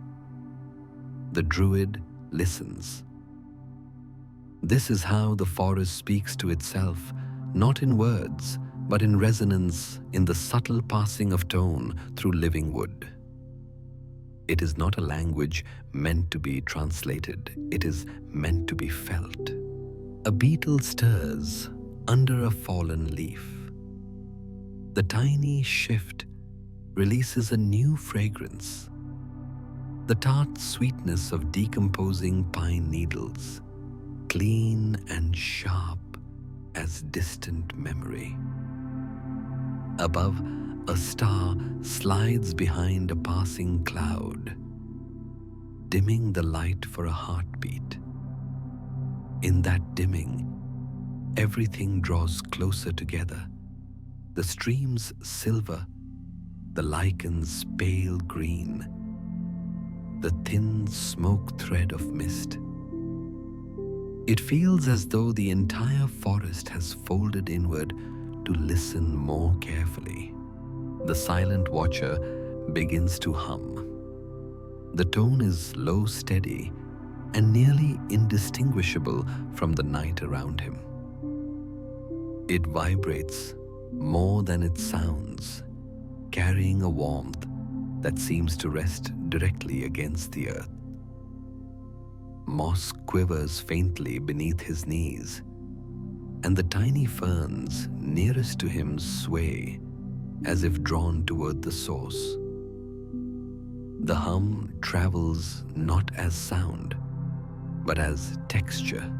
The Druid listens. This is how the forest speaks to itself, not in words, but in resonance, in the subtle passing of tone through living wood. It is not a language meant to be translated. It is meant to be felt. A beetle stirs under a fallen leaf. The tiny shift releases a new fragrance, the tart sweetness of decomposing pine needles, clean and sharp as distant memory. Above, a star slides behind a passing cloud, dimming the light for a heartbeat. In that dimming, everything draws closer together. The stream's silver, the lichens pale green, the thin smoke thread of mist. It feels as though the entire forest has folded inward to listen more carefully. The silent watcher begins to hum. The tone is low, steady, and nearly indistinguishable from the night around him. It vibrates more than it sounds, carrying a warmth that seems to rest directly against the earth. Moss quivers faintly beneath his knees, and the tiny ferns nearest to him sway as if drawn toward the source. The hum travels not as sound, but as texture.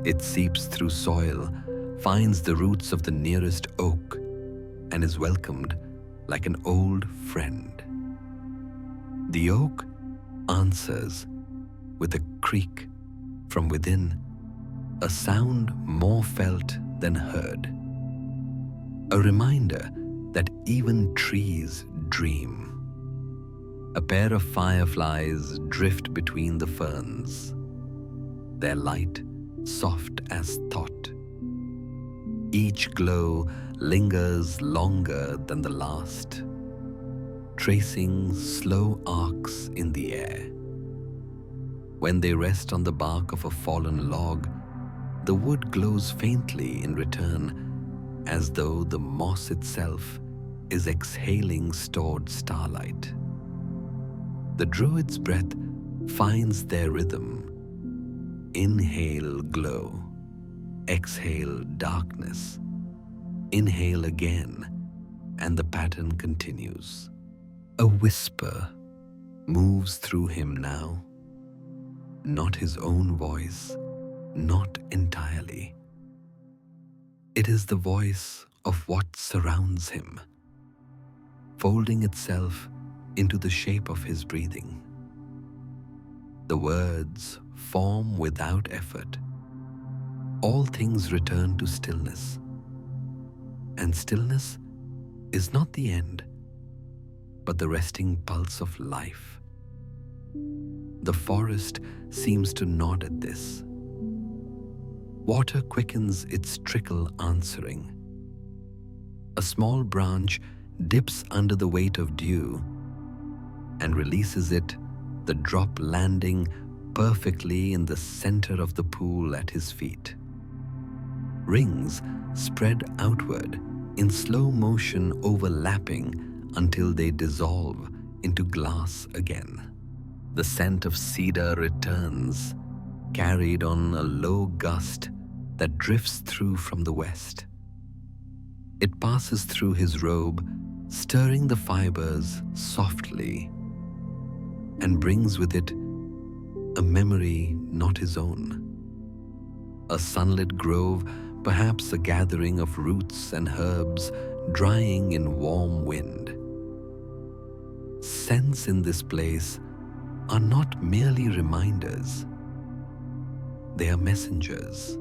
It seeps through soil, finds the roots of the nearest oak, and is welcomed like an old friend. The oak answers with a creak from within, a sound more felt than heard. A reminder that even trees dream. A pair of fireflies drift between the ferns, their light soft as thought. Each glow lingers longer than the last, tracing slow arcs in the air. When they rest on the bark of a fallen log, the wood glows faintly in return, as though the moss itself is exhaling stored starlight. The Druid's breath finds their rhythm. Inhale glow, exhale darkness, inhale again, and the pattern continues. A whisper moves through him now, not his own voice, not entirely. It is the voice of what surrounds him, folding itself into the shape of his breathing. The words form without effort, all things return to stillness. And stillness is not the end, but the resting pulse of life. The forest seems to nod at this. Water quickens its trickle, answering. A small branch dips under the weight of dew and releases it, the drop landing perfectly in the center of the pool at his feet. Rings spread outward in slow motion, overlapping until they dissolve into glass again. The scent of cedar returns, carried on a low gust that drifts through from the west. It passes through his robe, stirring the fibers softly, and brings with it a memory not his own. A sunlit grove, perhaps a gathering of roots and herbs drying in warm wind. Scents in this place are not merely reminders. They are messengers.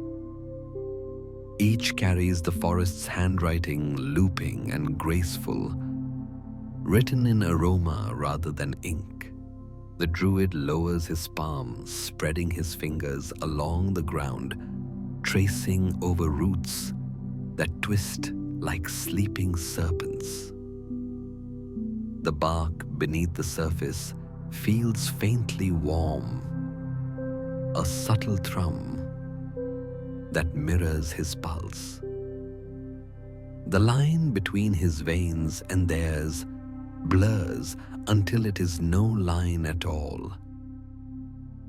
Each carries the forest's handwriting, looping and graceful, written in aroma rather than ink. The Druid lowers his palm, spreading his fingers along the ground, tracing over roots that twist like sleeping serpents. The bark beneath the surface feels faintly warm, a subtle thrum that mirrors his pulse. The line between his veins and theirs blurs until it is no line at all.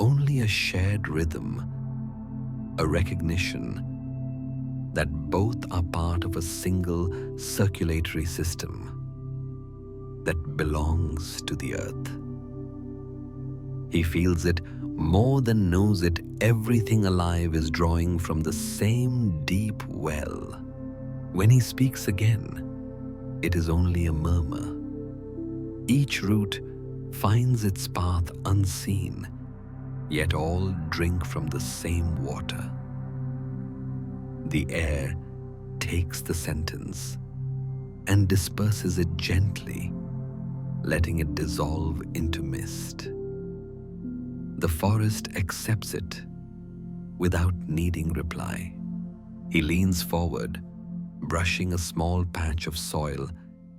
Only a shared rhythm, a recognition that both are part of a single circulatory system that belongs to the earth. He feels it more than knows it. Everything alive is drawing from the same deep well. When he speaks again, it is only a murmur. Each root finds its path unseen, yet all drink from the same water. The air takes the sentence and disperses it gently, letting it dissolve into mist. The forest accepts it without needing reply. He leans forward, brushing a small patch of soil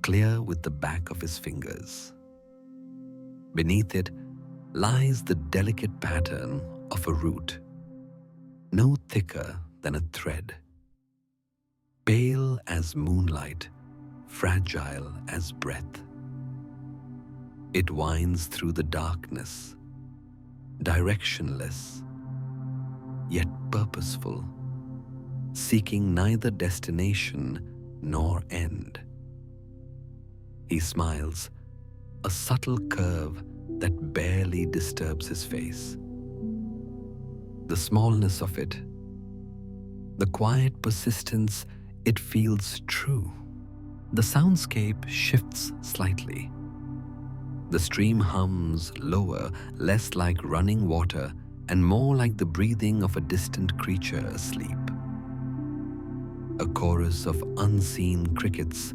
clear with the back of his fingers. Beneath it lies the delicate pattern of a root, no thicker than a thread. Pale as moonlight, fragile as breath. It winds through the darkness, directionless, yet purposeful, seeking neither destination nor end. He smiles, a subtle curve that barely disturbs his face. The smallness of it, the quiet persistence, it feels true. The soundscape shifts slightly. The stream hums lower, less like running water and more like the breathing of a distant creature asleep. A chorus of unseen crickets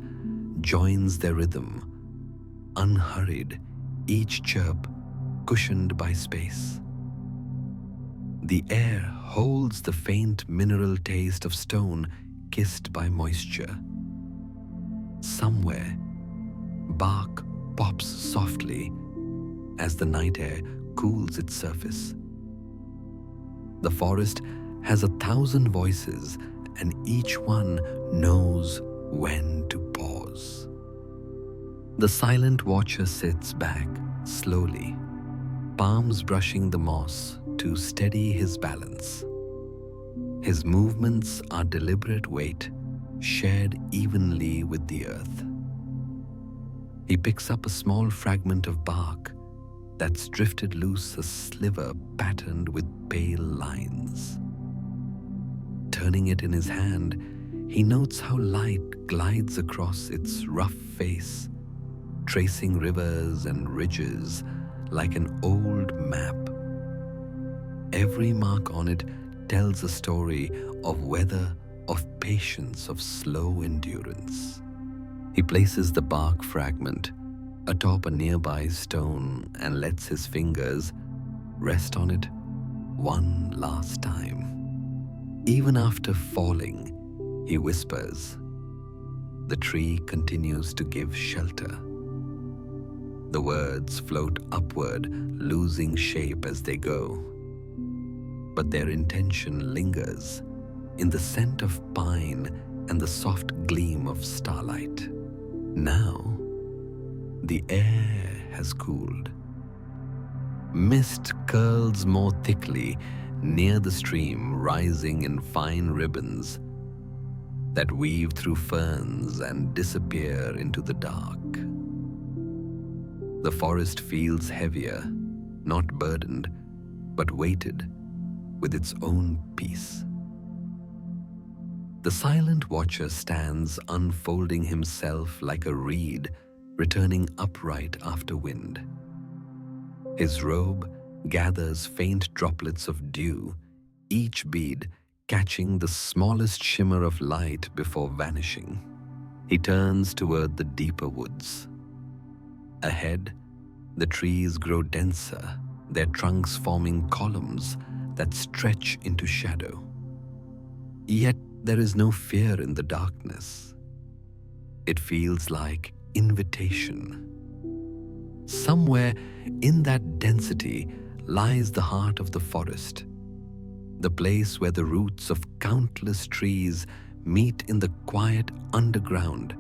joins their rhythm, unhurried, each chirp cushioned by space. The air holds the faint mineral taste of stone kissed by moisture. Somewhere, bark pops softly as the night air cools its surface. The forest has 1,000 voices, and each one knows when to pause. The silent watcher sits back slowly, palms brushing the moss to steady his balance. His movements are deliberate weight, shared evenly with the earth. He picks up a small fragment of bark that's drifted loose, a sliver patterned with pale lines. Turning it in his hand, he notes how light glides across its rough face, tracing rivers and ridges like an old map. Every mark on it tells a story of weather, of patience, of slow endurance. He places the bark fragment atop a nearby stone and lets his fingers rest on it one last time. Even after falling, he whispers. The tree continues to give shelter. The words float upward, losing shape as they go. But their intention lingers in the scent of pine and the soft gleam of starlight. Now, the air has cooled. Mist curls more thickly near the stream, rising in fine ribbons that weave through ferns and disappear into the dark. The forest feels heavier, not burdened, but weighted with its own peace. The silent watcher stands unfolding himself like a reed returning upright after wind. His robe gathers faint droplets of dew, each bead catching the smallest shimmer of light before vanishing. He turns toward the deeper woods. Ahead, the trees grow denser, their trunks forming columns that stretch into shadow. Yet there is no fear in the darkness. It feels like invitation. Somewhere in that density lies the heart of the forest, the place where the roots of countless trees meet in the quiet underground,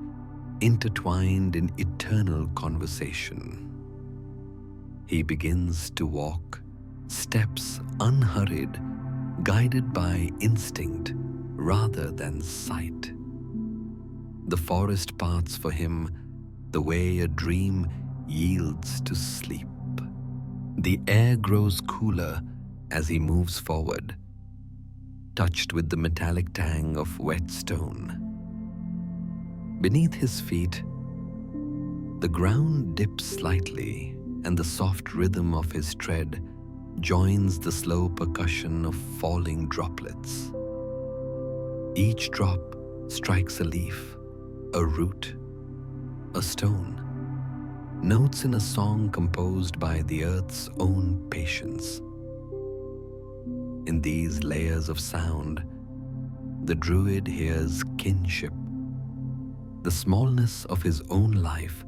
intertwined in eternal conversation. He begins to walk, steps unhurried, guided by instinct rather than sight. The forest parts for him the way a dream yields to sleep. The air grows cooler as he moves forward, touched with the metallic tang of wet stone. Beneath his feet, the ground dips slightly, and the soft rhythm of his tread joins the slow percussion of falling droplets. Each drop strikes a leaf, a root, a stone, notes in a song composed by the earth's own patience. In these layers of sound, the Druid hears kinship, the smallness of his own life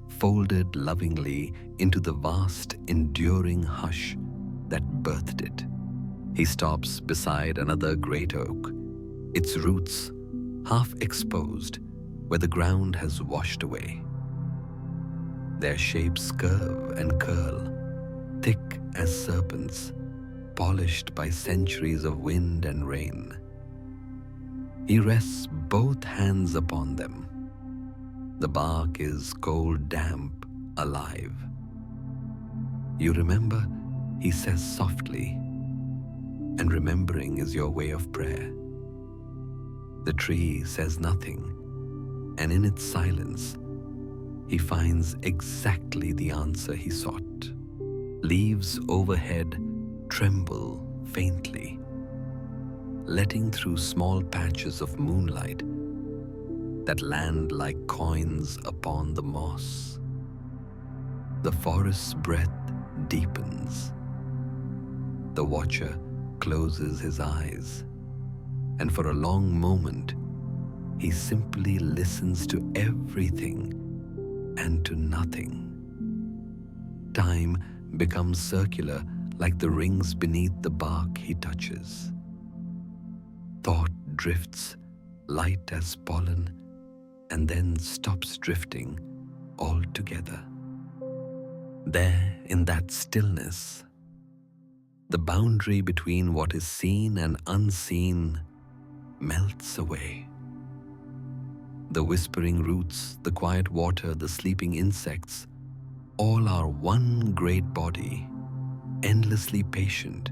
folded lovingly into the vast, enduring hush that birthed it. He stops beside another great oak, its roots half exposed where the ground has washed away. Their shapes curve and curl, thick as serpents, polished by centuries of wind and rain. He rests both hands upon them. The bark is cold, damp, alive. You remember, he says softly, and remembering is your way of prayer. The tree says nothing, and in its silence, he finds exactly the answer he sought. Leaves overhead tremble faintly, letting through small patches of moonlight that land like coins upon the moss. The forest's breath deepens. The watcher closes his eyes, and for a long moment, he simply listens to everything and to nothing. Time becomes circular like the rings beneath the bark he touches. Thought drifts, light as pollen, and then stops drifting altogether. There, in that stillness, the boundary between what is seen and unseen melts away. The whispering roots, the quiet water, the sleeping insects, all are one great body, endlessly patient,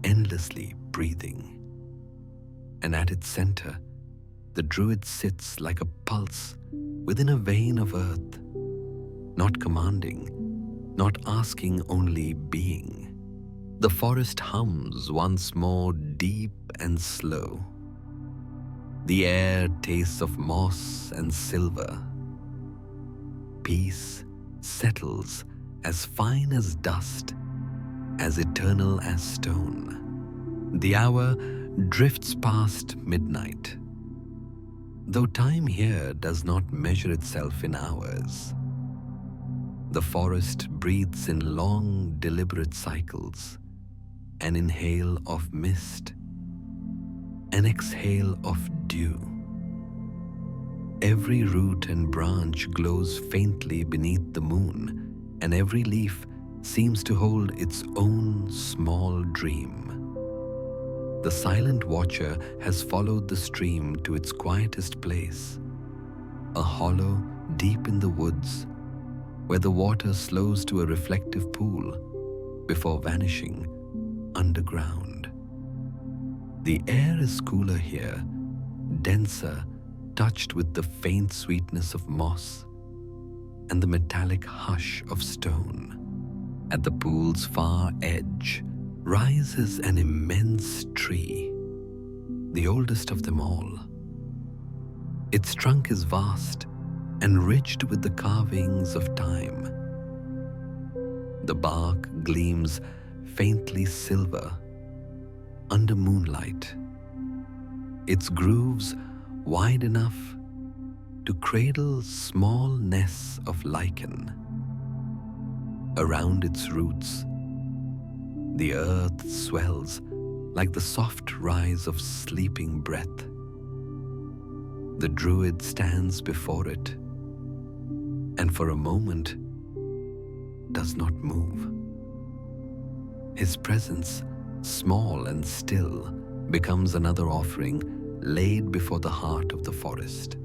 endlessly breathing. And at its center, the Druid sits like a pulse within a vein of earth, not commanding, not asking, only being. The forest hums once more, deep and slow. The air tastes of moss and silver. Peace settles as fine as dust, as eternal as stone. The hour drifts past midnight, though time here does not measure itself in hours. The forest breathes in long, deliberate cycles, an inhale of mist, an exhale of dew. Every root and branch glows faintly beneath the moon, and every leaf seems to hold its own small dream. The silent watcher has followed the stream to its quietest place, a hollow deep in the woods, where the water slows to a reflective pool before vanishing underground. The air is cooler here, denser, touched with the faint sweetness of moss and the metallic hush of stone. At the pool's far edge rises an immense tree, the oldest of them all. Its trunk is vast and ridged with the carvings of time. The bark gleams faintly silver under moonlight, its grooves wide enough to cradle small nests of lichen. Around its roots, the earth swells like the soft rise of sleeping breath. The Druid stands before it, and for a moment does not move. His presence, small and still, becomes another offering laid before the heart of the forest.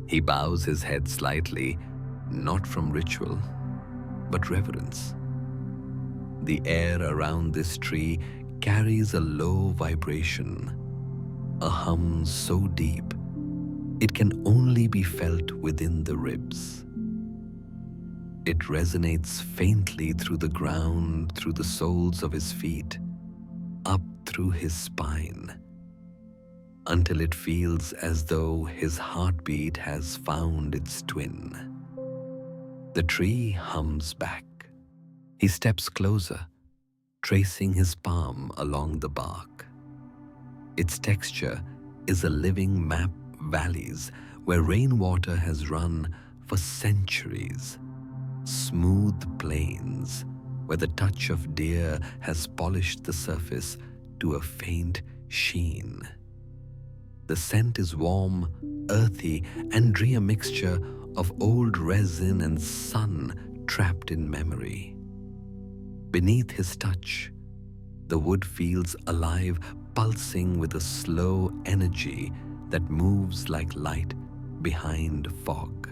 He bows his head slightly, not from ritual, but reverence. The air around this tree carries a low vibration, a hum so deep it can only be felt within the ribs. It resonates faintly through the ground, through the soles of his feet, up through his spine, until it feels as though his heartbeat has found its twin. The tree hums back. He steps closer, tracing his palm along the bark. Its texture is a living map of valleys where rainwater has run for centuries, smooth plains where the touch of deer has polished the surface to a faint sheen. The scent is warm, earthy, and a mixture of old resin and sun trapped in memory. Beneath his touch, the wood feels alive, pulsing with a slow energy that moves like light behind fog.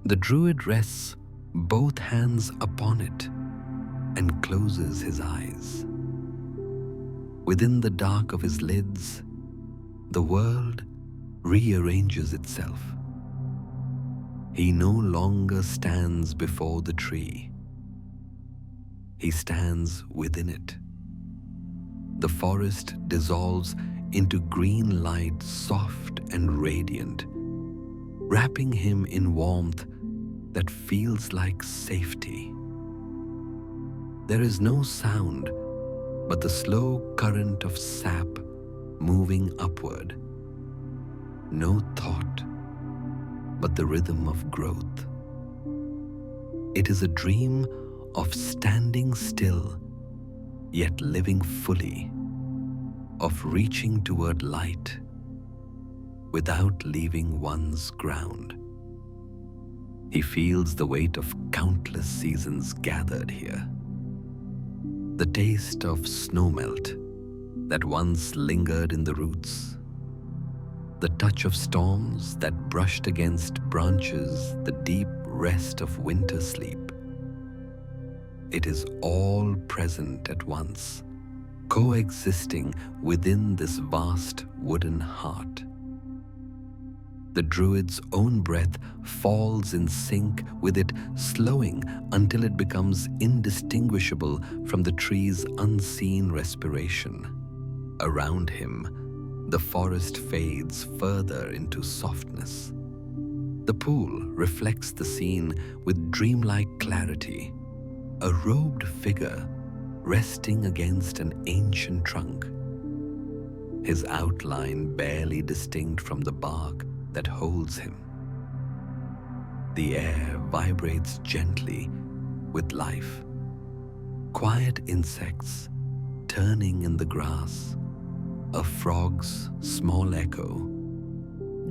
The Druid rests both hands upon it and closes his eyes. Within the dark of his lids, the world rearranges itself. He no longer stands before the tree. He stands within it. The forest dissolves into green light, soft and radiant, wrapping him in warmth that feels like safety. There is no sound but the slow current of sap moving upward. No thought but the rhythm of growth. It is a dream of standing still, yet living fully, of reaching toward light without leaving one's ground. He feels the weight of countless seasons gathered here. The taste of snowmelt that once lingered in the roots. The touch of storms that brushed against branches, the deep rest of winter sleep. It is all present at once, coexisting within this vast wooden heart. The Druid's own breath falls in sync with it, slowing until it becomes indistinguishable from the tree's unseen respiration. Around him, the forest fades further into softness. The pool reflects the scene with dreamlike clarity, a robed figure resting against an ancient trunk, his outline barely distinct from the bark that holds him. The air vibrates gently with life. Quiet insects turning in the grass, a frog's small echo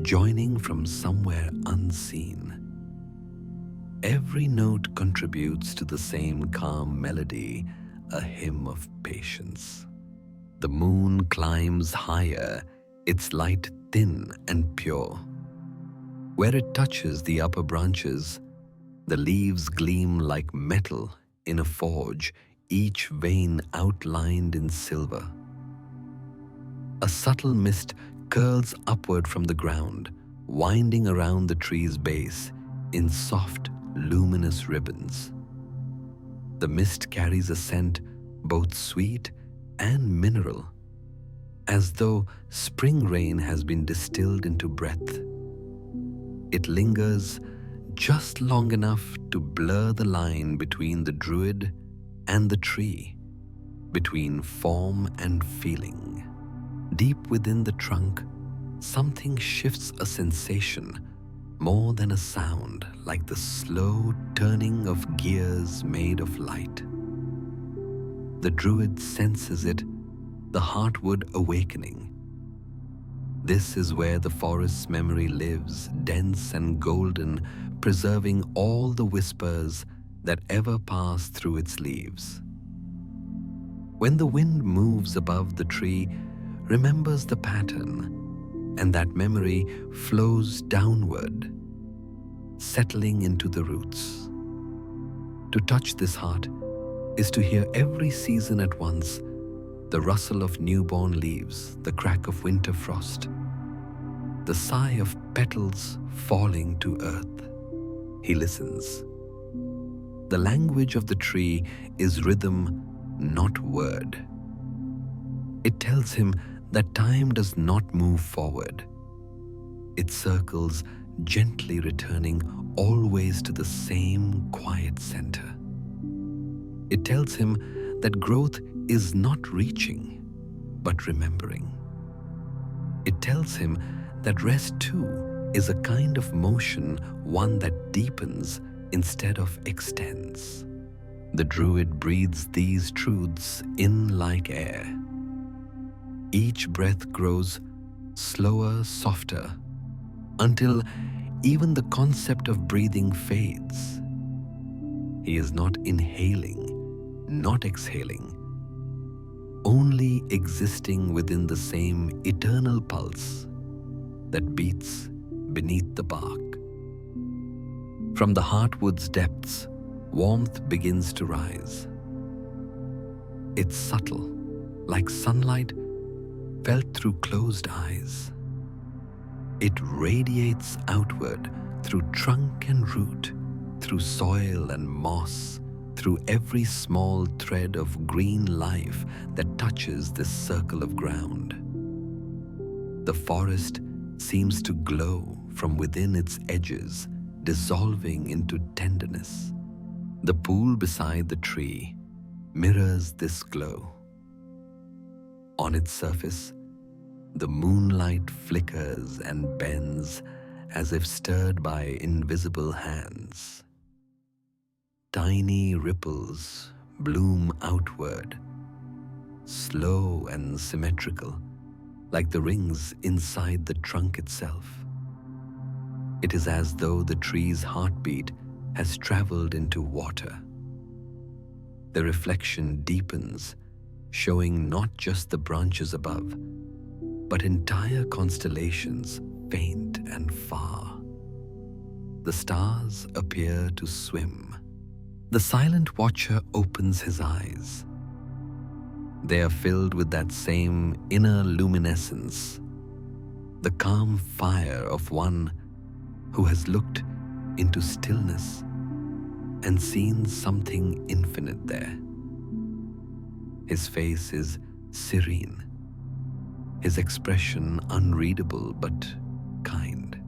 joining from somewhere unseen. Every note contributes to the same calm melody, a hymn of patience. The moon climbs higher, its light thin and pure. Where it touches the upper branches, the leaves gleam like metal in a forge, each vein outlined in silver. A subtle mist curls upward from the ground, winding around the tree's base in soft, luminous ribbons. The mist carries a scent both sweet and mineral, as though spring rain has been distilled into breath. It lingers just long enough to blur the line between the Druid and the tree, between form and feeling. Deep within the trunk, something shifts, a sensation more than a sound, like the slow turning of gears made of light. The Druid senses it, the heartwood awakening. This is where the forest's memory lives, dense and golden, preserving all the whispers that ever passed through its leaves. When the wind moves above the tree, remembers the pattern, and that memory flows downward, settling into the roots. To touch this heart is to hear every season at once, the rustle of newborn leaves, the crack of winter frost, the sigh of petals falling to earth. He listens. The language of the tree is rhythm, not word. It tells him that time does not move forward. It circles, gently returning always to the same quiet center. It tells him that growth is not reaching, but remembering. It tells him that rest too is a kind of motion, one that deepens instead of extends. The Druid breathes these truths in like air. Each breath grows slower, softer, until even the concept of breathing fades. He is not inhaling, not exhaling, only existing within the same eternal pulse that beats beneath the bark. From the heartwood's depths, warmth begins to rise. It's subtle, like sunlight felt through closed eyes. It radiates outward through trunk and root, through soil and moss, through every small thread of green life that touches this circle of ground. The forest seems to glow from within its edges, dissolving into tenderness. The pool beside the tree mirrors this glow. On its surface, the moonlight flickers and bends as if stirred by invisible hands. Tiny ripples bloom outward, slow and symmetrical, like the rings inside the trunk itself. It is as though the tree's heartbeat has traveled into water. The reflection deepens, showing not just the branches above, but entire constellations faint and far. The stars appear to swim. The silent watcher opens his eyes. They are filled with that same inner luminescence. the calm fire of one who has looked into stillness and seen something infinite there. His face is serene, his expression unreadable but kind.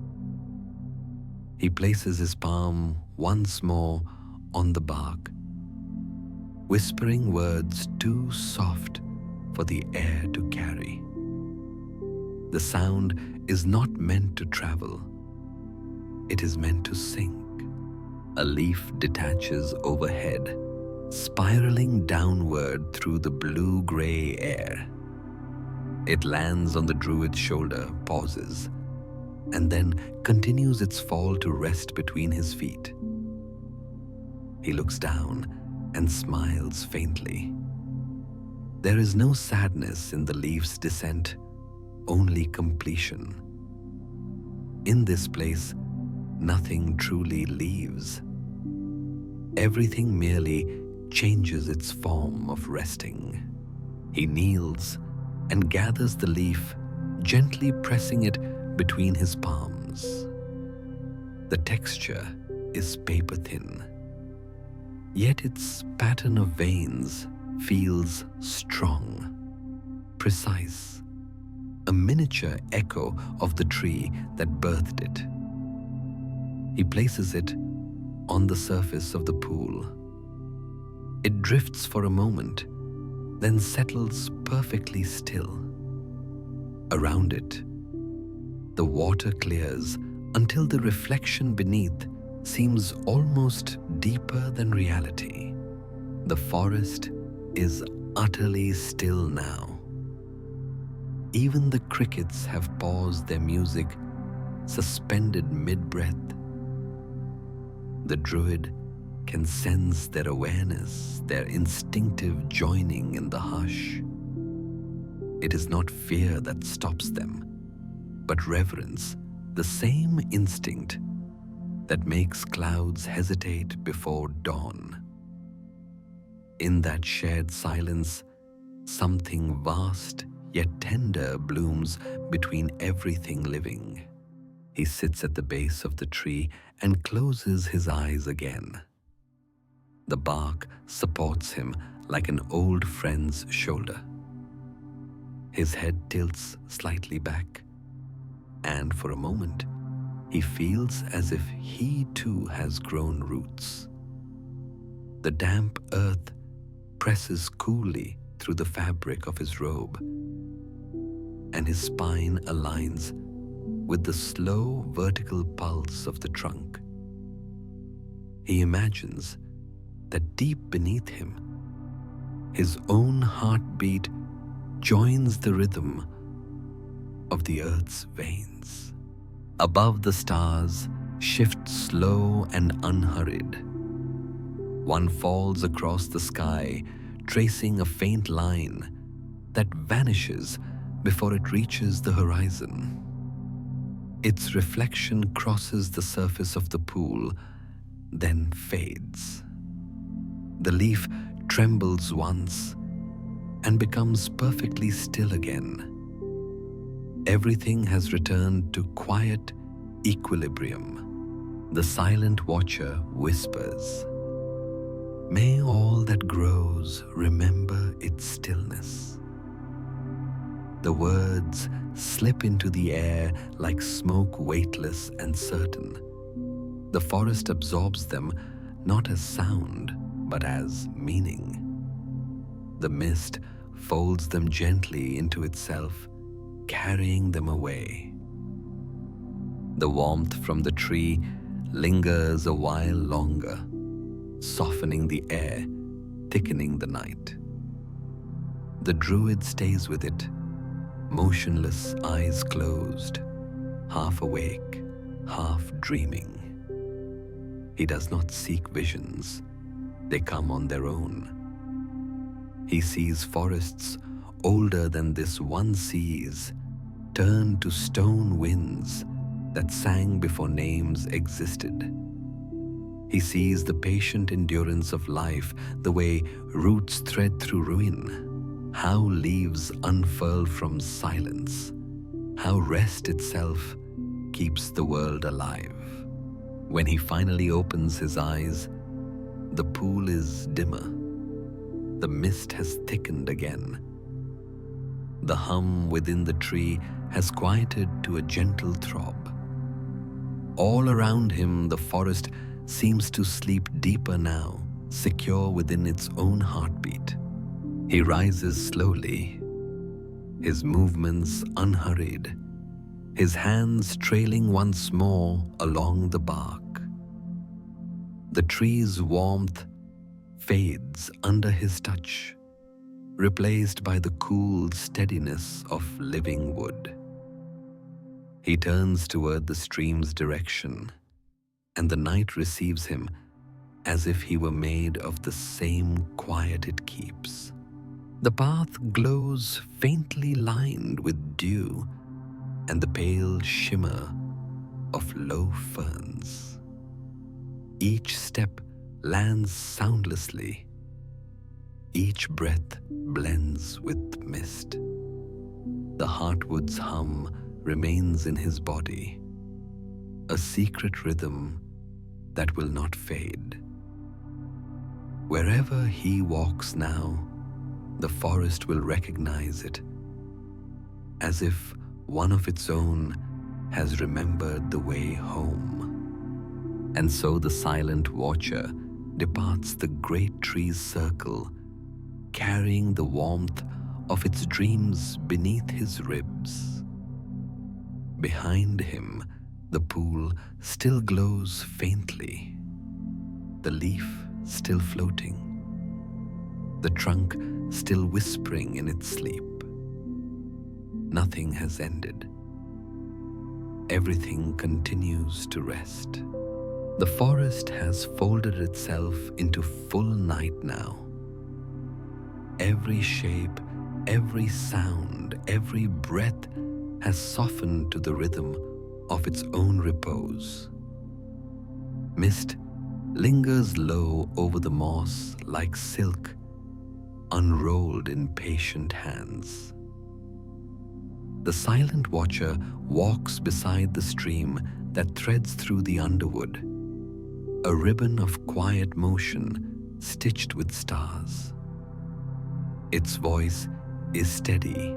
He places his palm once more on the bark, whispering words too soft for the air to carry. The sound is not meant to travel, it is meant to sink. A leaf detaches overhead, spiraling downward through the blue-gray air. It lands on the Druid's shoulder, pauses, and then continues its fall to rest between his feet. He looks down and smiles faintly. There is no sadness in the leaf's descent, only completion. In this place, nothing truly leaves. Everything merely changes its form of resting. He kneels and gathers the leaf, gently pressing it between his palms. The texture is paper-thin, yet its pattern of veins feels strong, precise, a miniature echo of the tree that birthed it. He places it on the surface of the pool. It drifts for a moment, then settles perfectly still. Around it, the water clears until the reflection beneath seems almost deeper than reality. The forest is utterly still now. Even the crickets have paused their music, suspended mid-breath. The Druid can sense their awareness, their instinctive joining in the hush. It is not fear that stops them, but reverence, the same instinct that makes clouds hesitate before dawn. In that shared silence, something vast yet tender blooms between everything living. He sits at the base of the tree and closes his eyes again. The bark supports him like an old friend's shoulder. His head tilts slightly back, and for a moment, he feels as if he too has grown roots. The damp earth presses coolly through the fabric of his robe, and his spine aligns with the slow vertical pulse of the trunk. He imagines that deep beneath him, his own heartbeat joins the rhythm of the earth's veins. Above, the stars shift slow and unhurried. One falls across the sky, tracing a faint line that vanishes before it reaches the horizon. Its reflection crosses the surface of the pool, then fades. The leaf trembles once and becomes perfectly still again. Everything has returned to quiet equilibrium. The silent watcher whispers, "May all that grows remember its stillness." The words slip into the air like smoke, weightless and certain. The forest absorbs them not as sound, but as meaning. The mist folds them gently into itself, carrying them away. The warmth from the tree lingers a while longer, softening the air, thickening the night. The Druid stays with it, motionless, eyes closed, half awake, half dreaming. He does not seek visions, they come on their own. He sees forests older than this one sees turn to stone winds that sang before names existed. He sees the patient endurance of life, the way roots thread through ruin, how leaves unfurl from silence, how rest itself keeps the world alive. When he finally opens his eyes, the pool is dimmer. The mist has thickened again. The hum within the tree has quieted to a gentle throb. All around him, the forest seems to sleep deeper now, secure within its own heartbeat. He rises slowly, his movements unhurried, his hands trailing once more along the bark. The tree's warmth fades under his touch, replaced by the cool steadiness of living wood. He turns toward the stream's direction, and the night receives him as if he were made of the same quiet it keeps. The path glows faintly lined with dew and the pale shimmer of low ferns. Each step lands soundlessly. Each breath blends with mist. The heartwood's hum remains in his body, a secret rhythm that will not fade. Wherever he walks now, the forest will recognize it, as if one of its own has remembered the way home. And so the silent watcher departs the great tree's circle, carrying the warmth of its dreams beneath his ribs. Behind him, the pool still glows faintly, the leaf still floating, the trunk still whispering in its sleep. Nothing has ended. Everything continues to rest. The forest has folded itself into full night now. Every shape, every sound, every breath has softened to the rhythm of its own repose. Mist lingers low over the moss like silk, unrolled in patient hands. The silent watcher walks beside the stream that threads through the underwood, a ribbon of quiet motion stitched with stars. Its voice is steady,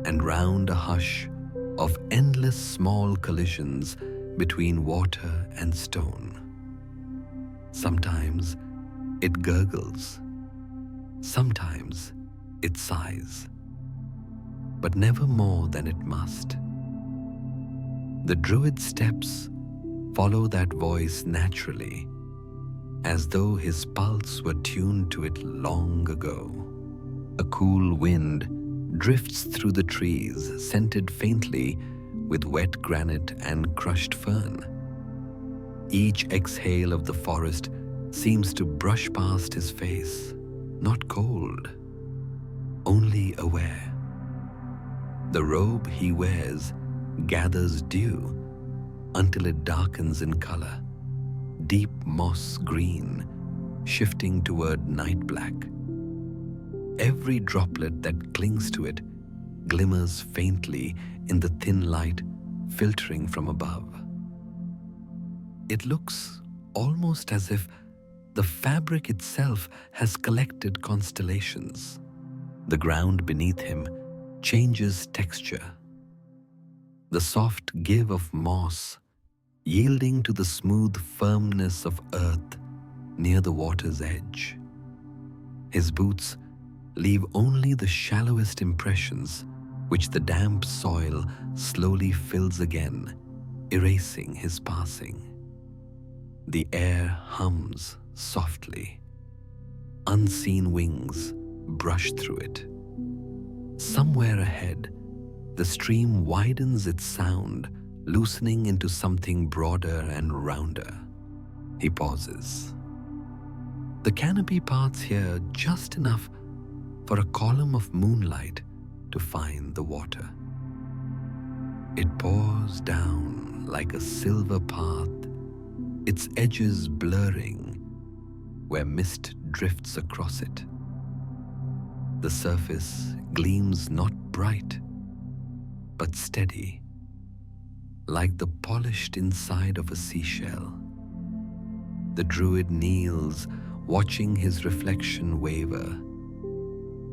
and round a hush of endless small collisions between water and stone. Sometimes it gurgles, sometimes it sighs, but never more than it must. The Druid steps follow that voice naturally, as though his pulse were tuned to it long ago. A cool wind drifts through the trees, scented faintly with wet granite and crushed fern. Each exhale of the forest seems to brush past his face, not cold, only aware. The robe he wears gathers dew until it darkens in color, deep moss green, shifting toward night black. Every droplet that clings to it glimmers faintly in the thin light filtering from above. It looks almost as if the fabric itself has collected constellations. The ground beneath him changes texture. The soft give of moss yielding to the smooth firmness of earth near the water's edge. His boots leave only the shallowest impressions, which the damp soil slowly fills again, erasing his passing. The air hums softly. Unseen wings brush through it. Somewhere ahead, the stream widens its sound, loosening into something broader and rounder. He pauses. The canopy parts here just enough for a column of moonlight to find the water. It pours down like a silver path, its edges blurring where mist drifts across it. The surface gleams not bright, but steady, like the polished inside of a seashell. The Druid kneels, watching his reflection waver,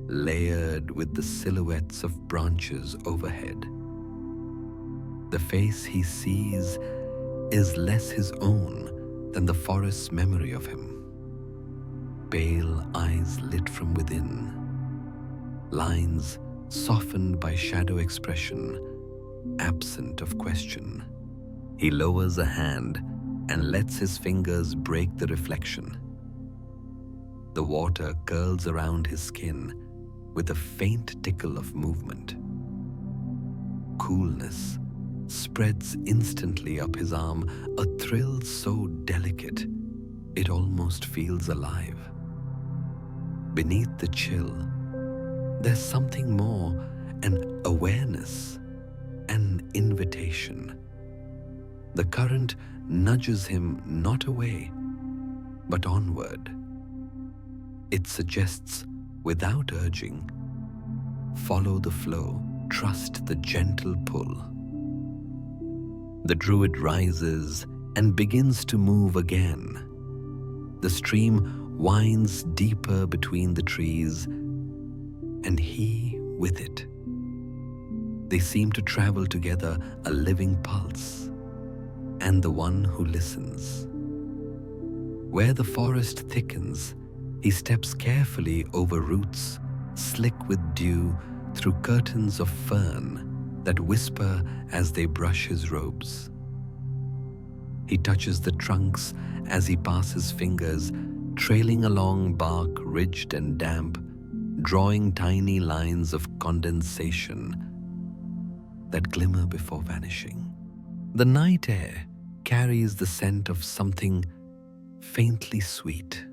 layered with the silhouettes of branches overhead. The face he sees is less his own than the forest's memory of him. Pale eyes lit from within, lines softened by shadow expression, absent of question. He lowers a hand and lets his fingers break the reflection. The water curls around his skin with a faint tickle of movement. Coolness spreads instantly up his arm, a thrill so delicate it almost feels alive. Beneath the chill, there's something more, an awareness, an invitation. The current nudges him not away, but onward. It suggests, without urging, follow the flow, trust the gentle pull. The Druid rises and begins to move again. The stream winds deeper between the trees, and he with it. They seem to travel together, a living pulse, and the one who listens. Where the forest thickens, he steps carefully over roots, slick with dew, through curtains of fern that whisper as they brush his robes. He touches the trunks as he passes fingers, trailing along bark ridged and damp, drawing tiny lines of condensation that glimmer before vanishing. The night air carries the scent of something faintly sweet.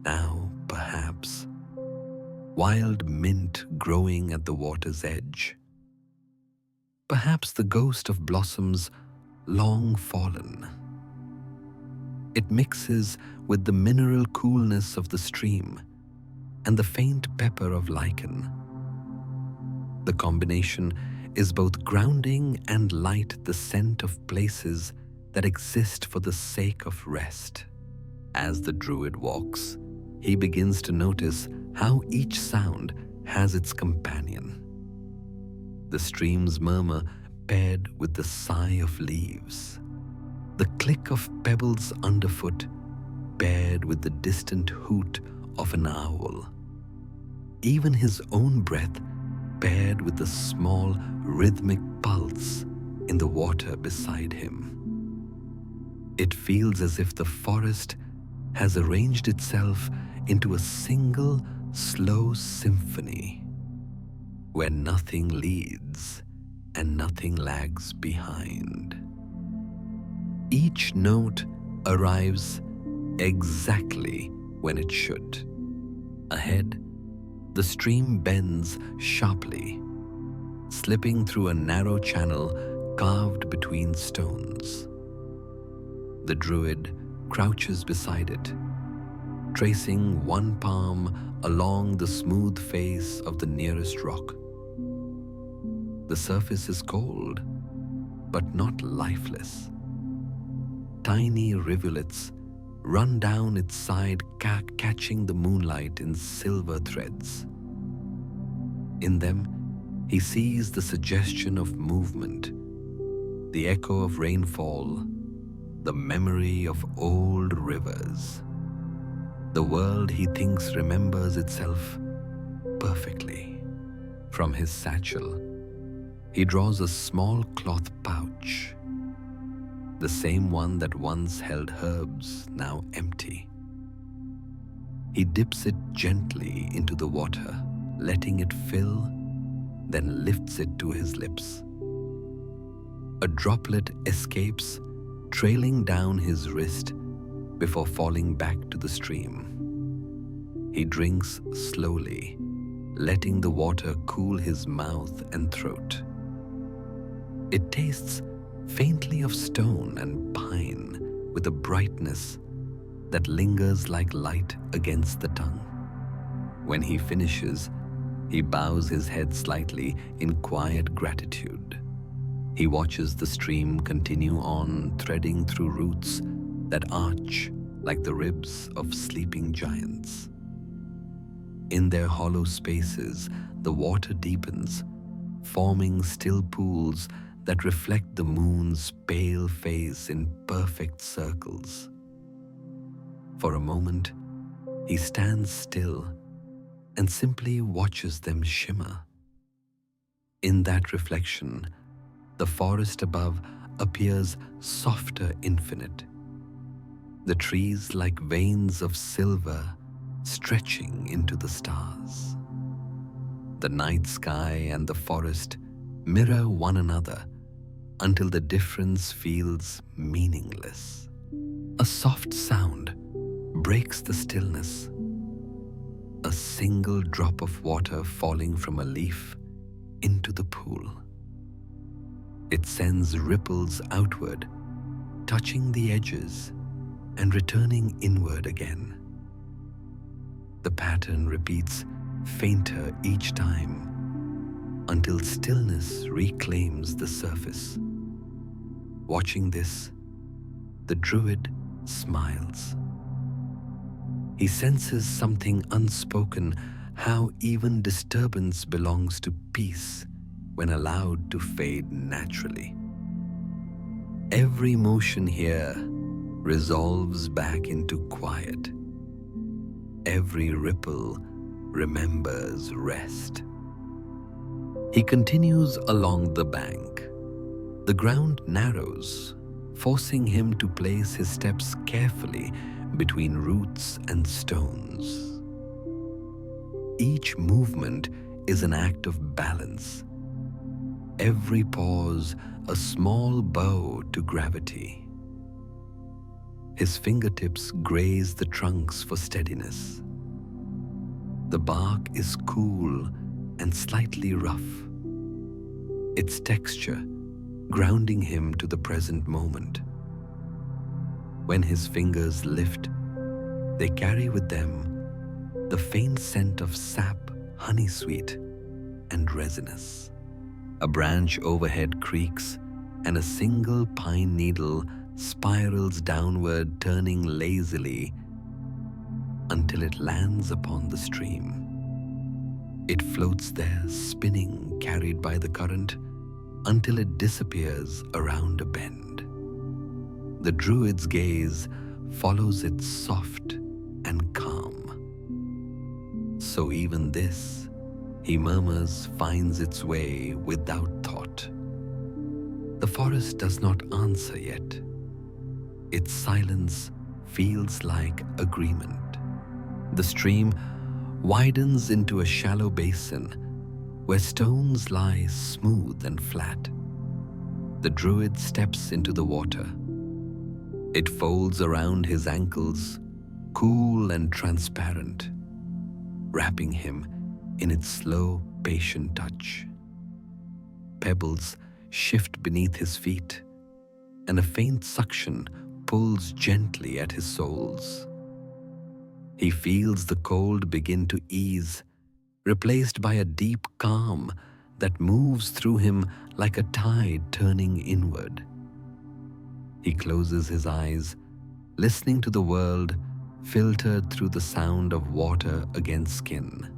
Now, perhaps, wild mint growing at the water's edge. Perhaps the ghost of blossoms long fallen. It mixes with the mineral coolness of the stream and the faint pepper of lichen. The combination is both grounding and light, the scent of places that exist for the sake of rest. As the Druid walks, he begins to notice how each sound has its companion. The stream's murmur paired with the sigh of leaves, the click of pebbles underfoot paired with the distant hoot of an owl, even his own breath paired with the small rhythmic pulse in the water beside him. It feels as if the forest has arranged itself into a single slow symphony where nothing leads and nothing lags behind. Each note arrives exactly when it should. Ahead, the stream bends sharply, slipping through a narrow channel carved between stones. The Druid crouches beside it, tracing one palm along the smooth face of the nearest rock. The surface is cold, but not lifeless. Tiny rivulets run down its side, catching the moonlight in silver threads. In them, he sees the suggestion of movement, the echo of rainfall, the memory of old rivers. The world he thinks remembers itself perfectly. From his satchel, he draws a small cloth pouch, the same one that once held herbs, now empty. He dips it gently into the water, letting it fill, then lifts it to his lips. A droplet escapes, trailing down his wrist before falling back to the stream. He drinks slowly, letting the water cool his mouth and throat. It tastes faintly of stone and pine, with a brightness that lingers like light against the tongue. When he finishes, He bows his head slightly in quiet gratitude. He watches the stream continue on, threading through roots that arch like the ribs of sleeping giants. In their hollow spaces, the water deepens, forming still pools that reflect the moon's pale face in perfect circles. For a moment, he stands still and simply watches them shimmer. In that reflection, the forest above appears softer infinite, the trees like veins of silver stretching into the stars. The night sky and the forest mirror one another until the difference feels meaningless. A soft sound breaks the stillness, a single drop of water falling from a leaf into the pool. It sends ripples outward, touching the edges and returning inward again. The pattern repeats fainter each time until stillness reclaims the surface. Watching this, the Druid smiles. He senses something unspoken, how even disturbance belongs to peace when allowed to fade naturally. Every motion here resolves back into quiet. Every ripple remembers rest. He continues along the bank. The ground narrows, forcing him to place his steps carefully between roots and stones. Each movement is an act of balance. Every pause a small bow to gravity. His fingertips graze the trunks for steadiness. The bark is cool and slightly rough, its texture grounding him to the present moment. When his fingers lift, they carry with them the faint scent of sap, honey sweet, and resinous. A branch overhead creaks, and a single pine needle spirals downward, turning lazily until it lands upon the stream. It floats there, spinning, carried by the current, until it disappears around a bend. The Druid's gaze follows it soft and calm. So even this, he murmurs, finds its way without thought. The forest does not answer yet. Its silence feels like agreement. The stream widens into a shallow basin where stones lie smooth and flat. The Druid steps into the water. It folds around his ankles, cool and transparent, wrapping him in its slow, patient touch. Pebbles shift beneath his feet, and a faint suction pulls gently at his soles. He feels the cold begin to ease, replaced by a deep calm that moves through him like a tide turning inward. He closes his eyes, listening to the world filtered through the sound of water against skin.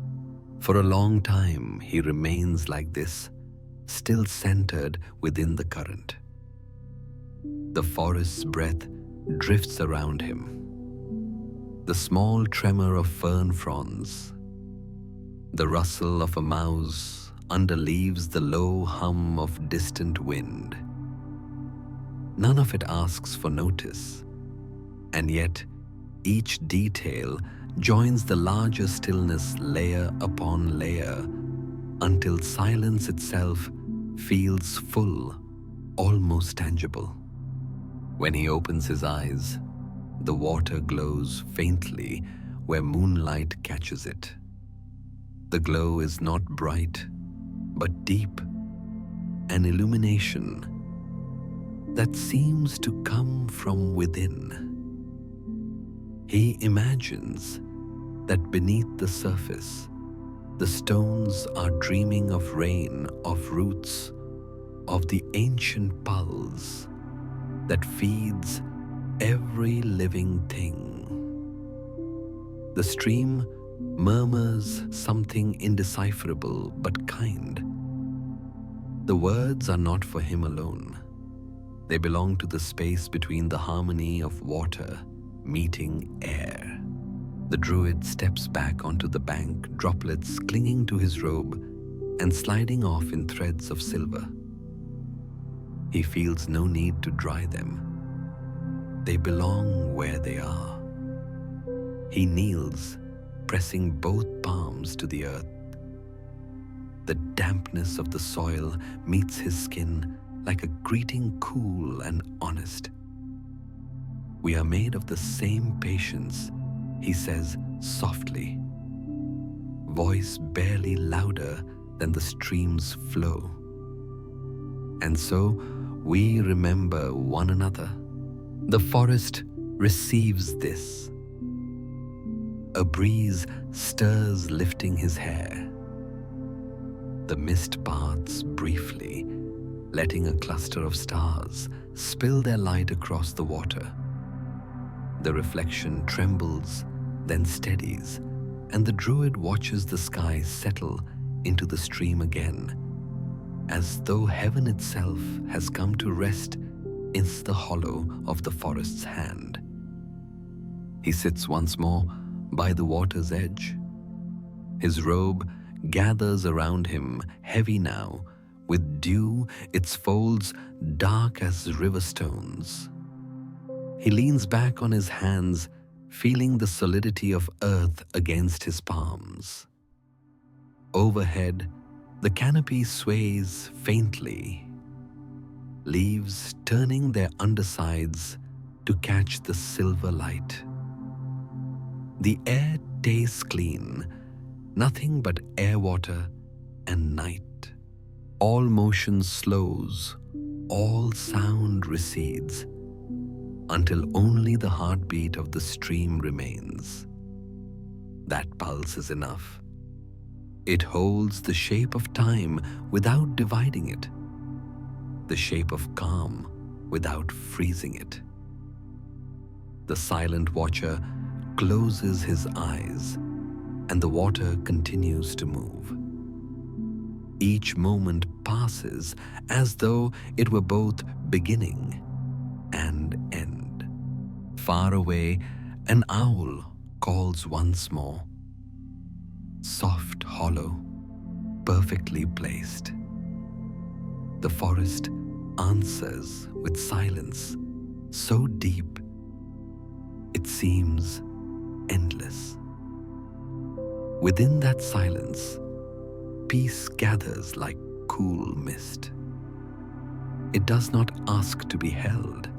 For a long time, he remains like this, still centered within the current. The forest's breath drifts around him. The small tremor of fern fronds, the rustle of a mouse underleaves the low hum of distant wind. None of it asks for notice, and yet each detail joins the larger stillness layer upon layer until silence itself feels full, almost tangible. When he opens his eyes, the water glows faintly where moonlight catches it. The glow is not bright, but deep, an illumination that seems to come from within. He imagines that beneath the surface, The stones are dreaming of rain, of roots, of the ancient pulse that feeds every living thing. The stream murmurs something indecipherable but kind. The words are not for him alone. They belong to the space between the harmony of water meeting air. The Druid steps back onto the bank, droplets clinging to his robe and sliding off in threads of silver. He feels no need to dry them. They belong where they are. He kneels, pressing both palms to the earth. The dampness of the soil meets his skin like a greeting, cool and honest. "We are made of the same patience," he says softly, voice barely louder than the stream's flow. "And so we remember one another." The forest receives this. A breeze stirs, lifting his hair. The mist parts briefly, letting a cluster of stars spill their light across the water. The reflection trembles, then steadies, and the Druid watches the sky settle into the stream again, as though heaven itself has come to rest in the hollow of the forest's hand. He sits once more by the water's edge. His robe gathers around him, heavy now, with dew, its folds dark as river stones. He leans back on his hands, feeling the solidity of earth against his palms. Overhead, the canopy sways faintly, leaves turning their undersides to catch the silver light. The air tastes clean, nothing but air water and night. All motion slows, all sound recedes, until only the heartbeat of the stream remains. That pulse is enough. It holds the shape of time without dividing it, the shape of calm without freezing it. The silent watcher closes his eyes, and the water continues to move. Each moment passes as though it were both beginning and end. Far away, an owl calls once more. Soft, hollow, perfectly placed. The forest answers with silence so deep it seems endless. Within that silence, peace gathers like cool mist. It does not ask to be held.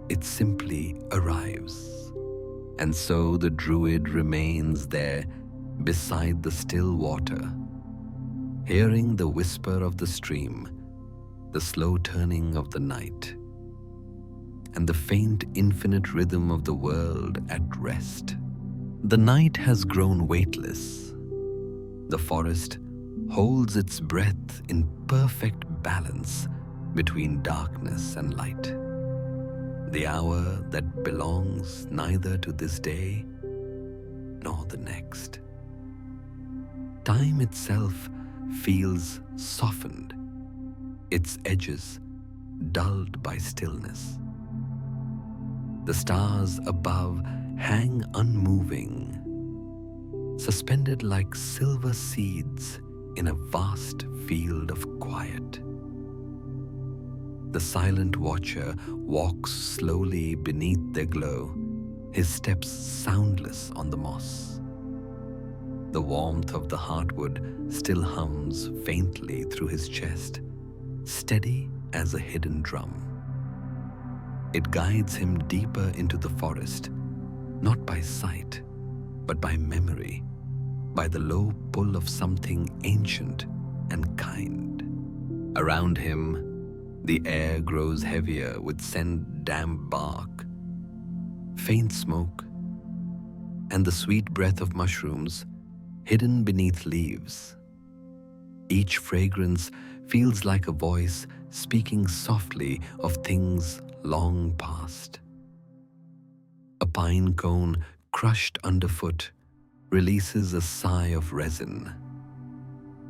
It simply arrives. And so the Druid remains there beside the still water, hearing the whisper of the stream, the slow turning of the night, and the faint infinite rhythm of the world at rest. The night has grown weightless. The forest holds its breath in perfect balance between darkness and light. The hour that belongs neither to this day nor the next. Time itself feels softened, its edges dulled by stillness. The stars above hang unmoving, suspended like silver seeds in a vast field of quiet. The silent watcher walks slowly beneath their glow, his steps soundless on the moss. The warmth of the heartwood still hums faintly through his chest, steady as a hidden drum. It guides him deeper into the forest, not by sight, but by memory, by the low pull of something ancient and kind. Around him, the air grows heavier with scent damp bark, faint smoke, and the sweet breath of mushrooms. hidden beneath leaves. Each fragrance feels like a voice speaking softly of things long past. A pine cone crushed underfoot releases a sigh of resin.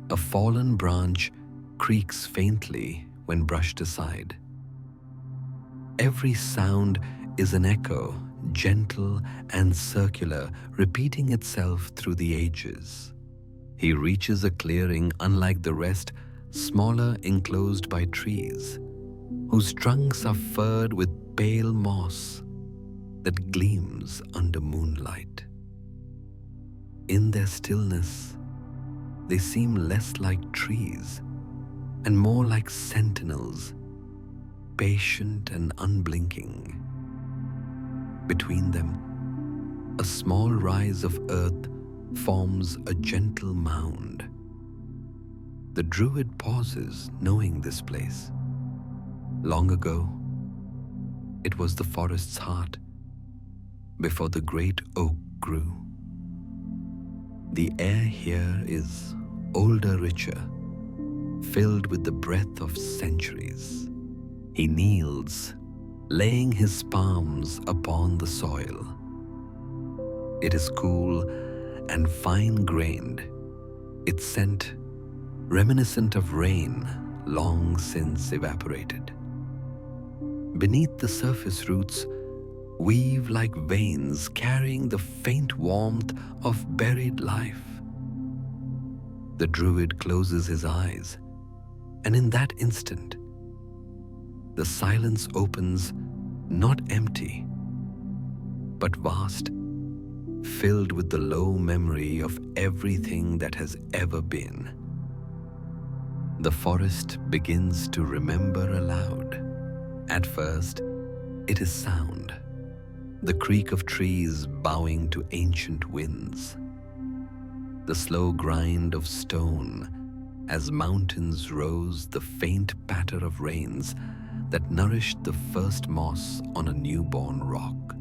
A fallen branch creaks faintly when brushed aside. Every sound is an echo, gentle and circular, repeating itself through the ages. He reaches a clearing unlike the rest, smaller, enclosed by trees, whose trunks are furred with pale moss that gleams under moonlight. In their stillness, they seem less like trees and more like sentinels, patient and unblinking. Between them, a small rise of earth forms a gentle mound. The Druid pauses, knowing this place. Long ago, it was the forest's heart, before the great oak grew. The air here is older, richer, filled with the breath of centuries. He kneels, laying his palms upon the soil. It is cool and fine-grained, its scent reminiscent of rain long since evaporated. Beneath the surface roots weave like veins carrying the faint warmth of buried life. The Druid closes his eyes, and in that instant, the silence opens, not empty, but vast, filled with the low memory of everything that has ever been. The forest begins to remember aloud. At first, it is sound, the creak of trees bowing to ancient winds, the slow grind of stone as mountains rose, the faint patter of rains that nourished the first moss on a newborn rock.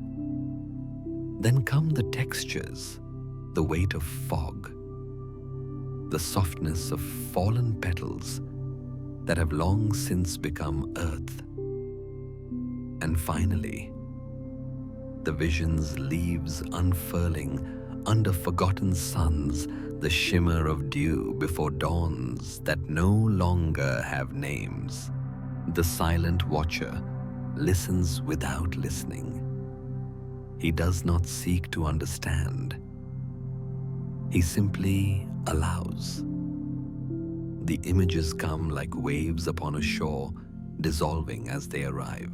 Then come the textures, the weight of fog, the softness of fallen petals that have long since become earth. And finally, the vision's leaves unfurling under forgotten suns, the shimmer of dew before dawns that no longer have names. The silent watcher listens without listening. He does not seek to understand. He simply allows. The images come like waves upon a shore, dissolving as they arrive.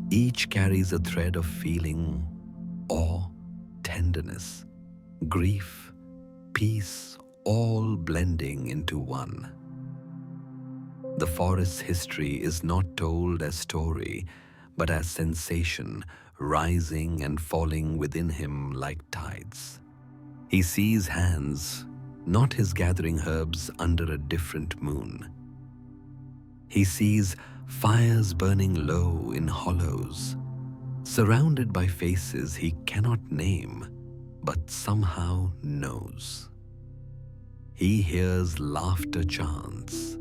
Each carries a thread of feeling, awe, tenderness, grief, peace, all blending into one. The forest's history is not told as story, but as sensation, rising and falling within him like tides. He sees hands, not his gathering herbs under a different moon. He sees fires burning low in hollows, surrounded by faces he cannot name, but somehow knows. He hears laughter chants,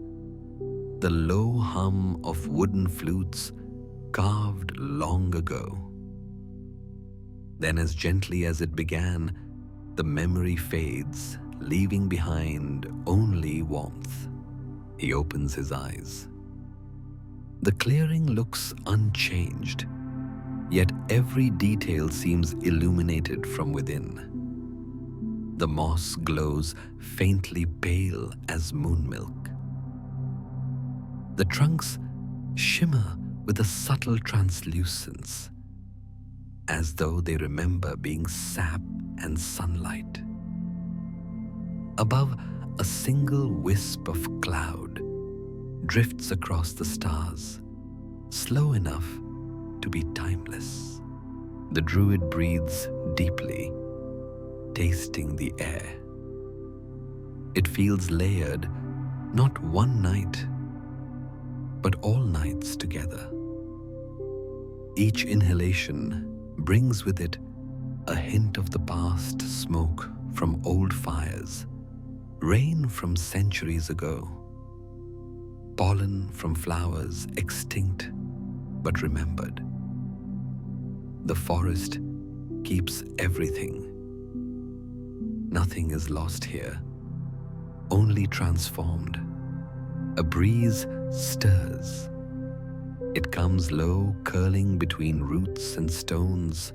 the low hum of wooden flutes carved long ago. Then, as gently as it began, the memory fades, leaving behind only warmth. He opens his eyes. The clearing looks unchanged, yet every detail seems illuminated from within. The moss glows faintly pale as moon milk. The trunks shimmer with a subtle translucence, as though they remember being sap and sunlight. Above, a single wisp of cloud drifts across the stars, slow enough to be timeless. The Druid breathes deeply, tasting the air. It feels layered, not one night, but all nights together. Each inhalation brings with it a hint of the past smoke from old fires, rain from centuries ago, pollen from flowers extinct but remembered. The forest keeps everything. Nothing is lost here, only transformed. A breeze stirs. It comes low, curling between roots and stones,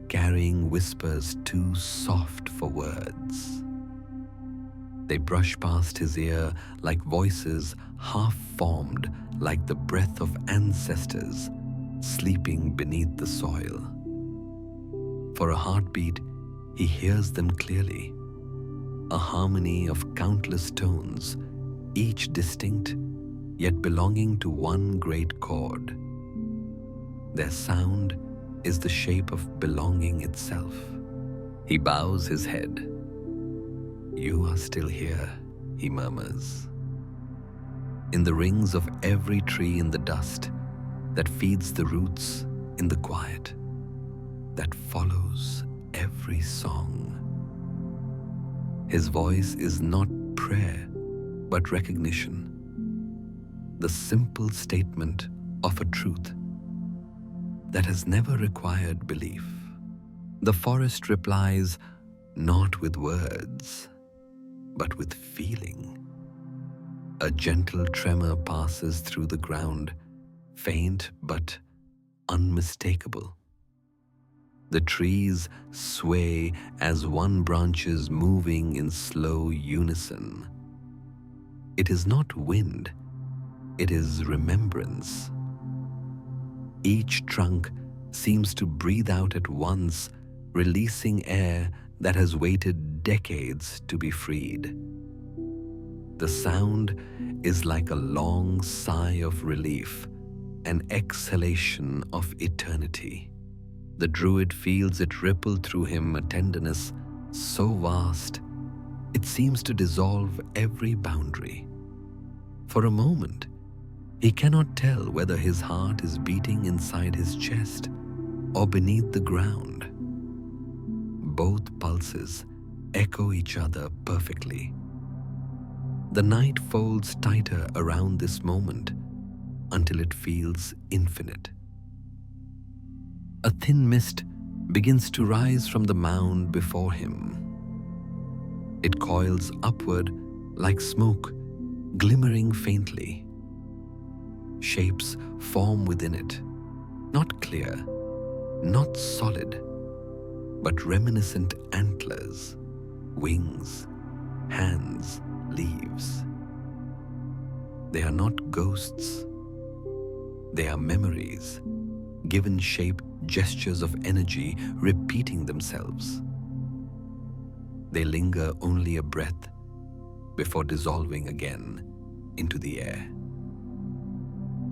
carrying whispers too soft for words. They brush past his ear like voices half-formed, like the breath of ancestors sleeping beneath the soil. For a heartbeat, he hears them clearly, a harmony of countless tones, each distinct, yet belonging to one great chord. Their sound is the shape of belonging itself. He bows his head. "You are still here," he murmurs. In the rings of every tree, in the dust that feeds the roots, in the quiet that follows every song. His voice is not prayer, but recognition, the simple statement of a truth that has never required belief. The forest replies not with words, but with feeling. A gentle tremor passes through the ground, faint but unmistakable. The trees sway as one branch is moving in slow unison. It is not wind, it is remembrance. Each trunk seems to breathe out at once, releasing air that has waited decades to be freed. The sound is like a long sigh of relief, an exhalation of eternity. The Druid feels it ripple through him, a tenderness so vast it seems to dissolve every boundary. For a moment, he cannot tell whether his heart is beating inside his chest or beneath the ground. Both pulses echo each other perfectly. The night folds tighter around this moment until it feels infinite. A thin mist begins to rise from the mound before him. It coils upward like smoke, glimmering faintly. Shapes form within it, not clear, not solid, but reminiscent antlers, wings, hands, leaves. They are not ghosts. They are memories, given shape, gestures of energy repeating themselves. They linger only a breath before dissolving again into the air.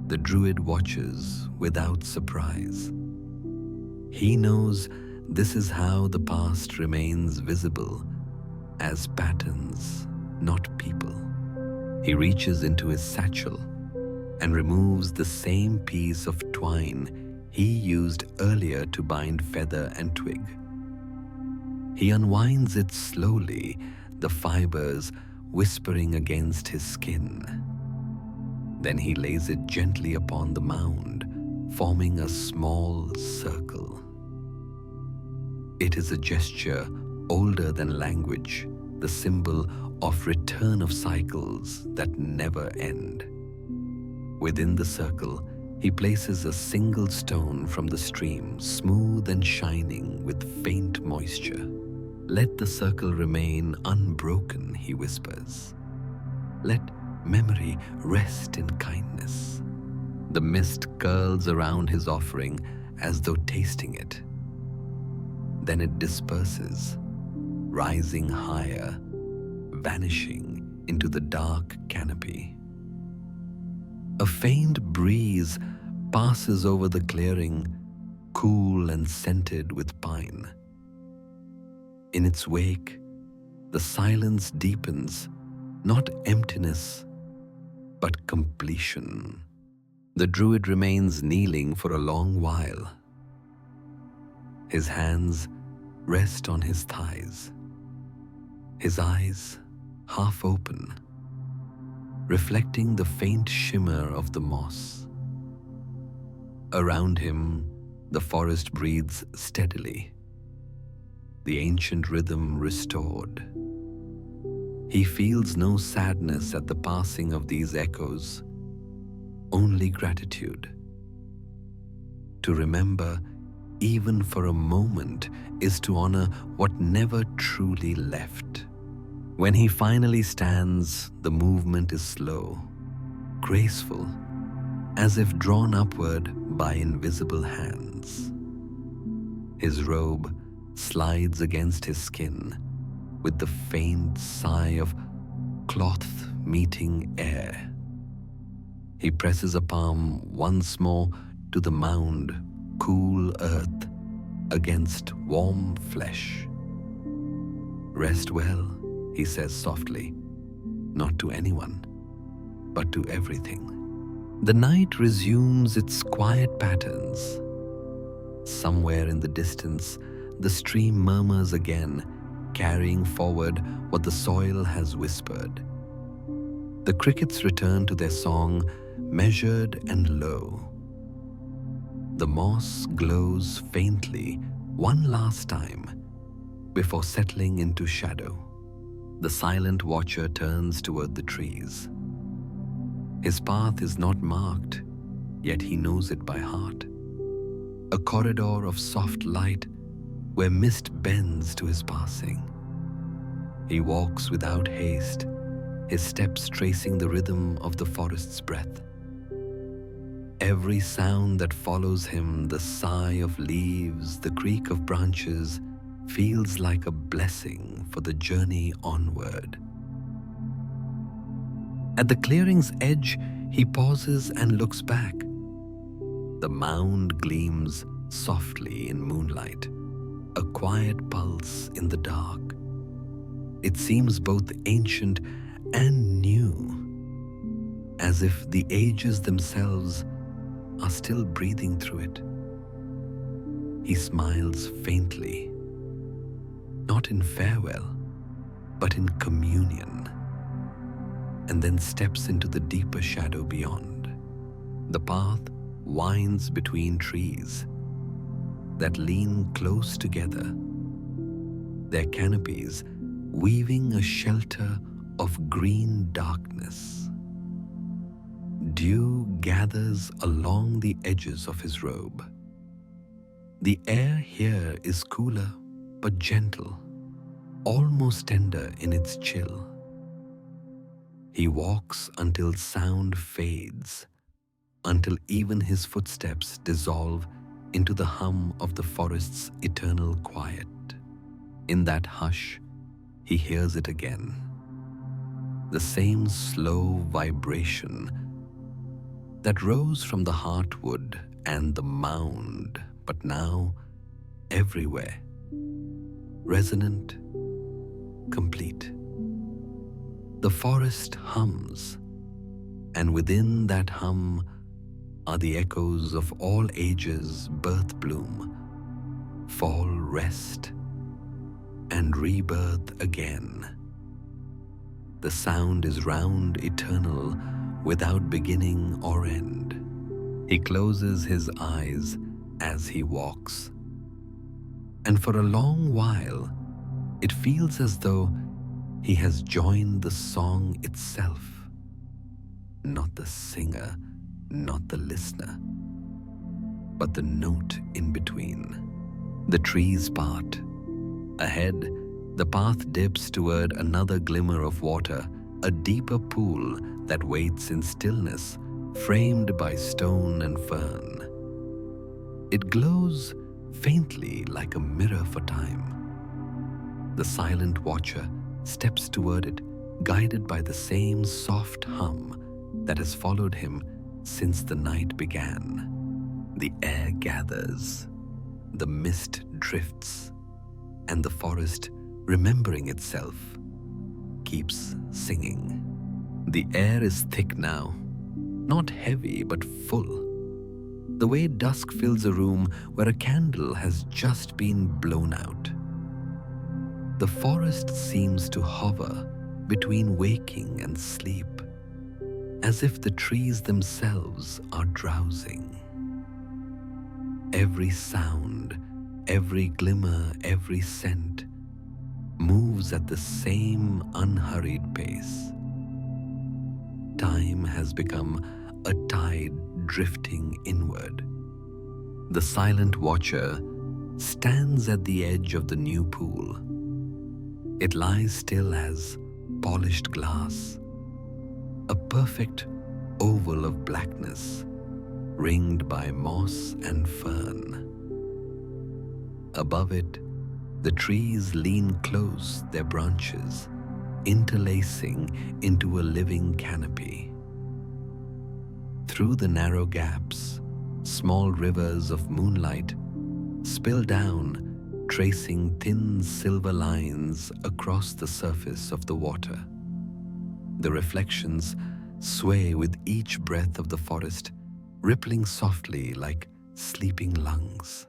The Druid watches without surprise. He knows this is how the past remains visible as patterns, not people. He reaches into his satchel and removes the same piece of twine he used earlier to bind feather and twig. He unwinds it slowly, the fibers whispering against his skin. Then he lays it gently upon the mound, forming a small circle. It is a gesture older than language, the symbol of return of cycles that never end. Within the circle, he places a single stone from the stream, smooth and shining with faint moisture. "Let the circle remain unbroken," he whispers. "Let memory rest in kindness." The mist curls around his offering as though tasting it. Then it disperses, rising higher, vanishing into the dark canopy. A faint breeze passes over the clearing, cool and scented with pine. In its wake, the silence deepens, not emptiness, but completion. The Druid remains kneeling for a long while. His hands rest on his thighs. his eyes half open, reflecting the faint shimmer of the moss. Around him, the forest breathes steadily, the ancient rhythm restored. He feels no sadness at the passing of these echoes, only gratitude. To remember, even for a moment, is to honor what never truly left. When he finally stands, the movement is slow, graceful, as if drawn upward by invisible hands. His robe slides against his skin with the faint sigh of cloth meeting air. He presses a palm once more to the mound, cool earth against warm flesh. Rest well, he says softly, not to anyone, but to everything. The night resumes its quiet patterns. Somewhere in the distance, the stream murmurs again, carrying forward what the soil has whispered. The crickets return to their song, measured and low. The moss glows faintly one last time before settling into shadow. The silent watcher turns toward the trees. His path is not marked, yet he knows it by heart. A corridor of soft light where mist bends to his passing. He walks without haste, his steps tracing the rhythm of the forest's breath. Every sound that follows him, the sigh of leaves, the creak of branches, feels like a blessing for the journey onward. At the clearing's edge, he pauses and looks back. The mound gleams softly in moonlight, a quiet pulse in the dark. It seems both ancient and new, as if the ages themselves are still breathing through it. He smiles faintly, not in farewell, but in communion, and then steps into the deeper shadow beyond. The path winds between trees that lean close together, their canopies weaving a shelter of green darkness. Dew gathers along the edges of his robe. The air here is cooler but gentle, almost tender in its chill. He walks until sound fades, until even his footsteps dissolve into the hum of the forest's eternal quiet. In that hush, he hears it again. The same slow vibration that rose from the heartwood and the mound, but now everywhere, resonant, complete. The forest hums, and within that hum are the echoes of all ages, birth, bloom, fall, rest, and rebirth again. The sound is round, eternal, without beginning or end. He closes his eyes as he walks, and for a long while, it feels as though he has joined the song itself. Not the singer, not the listener, but the note in between. The trees part. Ahead, the path dips toward another glimmer of water, a deeper pool that waits in stillness, framed by stone and fern. It glows faintly like a mirror for time. The silent watcher steps toward it, guided by the same soft hum that has followed him since the night began. The air gathers, the mist drifts, and the forest, remembering itself, keeps singing. The air is thick now, not heavy but full, the way dusk fills a room where a candle has just been blown out. The forest seems to hover between waking and sleep, as if the trees themselves are drowsing. Every sound, every glimmer, every scent moves at the same unhurried pace. Time has become a tide drifting inward. The silent watcher stands at the edge of the new pool. It lies still as polished glass, a perfect oval of blackness, ringed by moss and fern. Above it, the trees lean close their branches, interlacing into a living canopy. Through the narrow gaps, small rivers of moonlight spill down, tracing thin silver lines across the surface of the water. The reflections sway with each breath of the forest, rippling softly like sleeping lungs.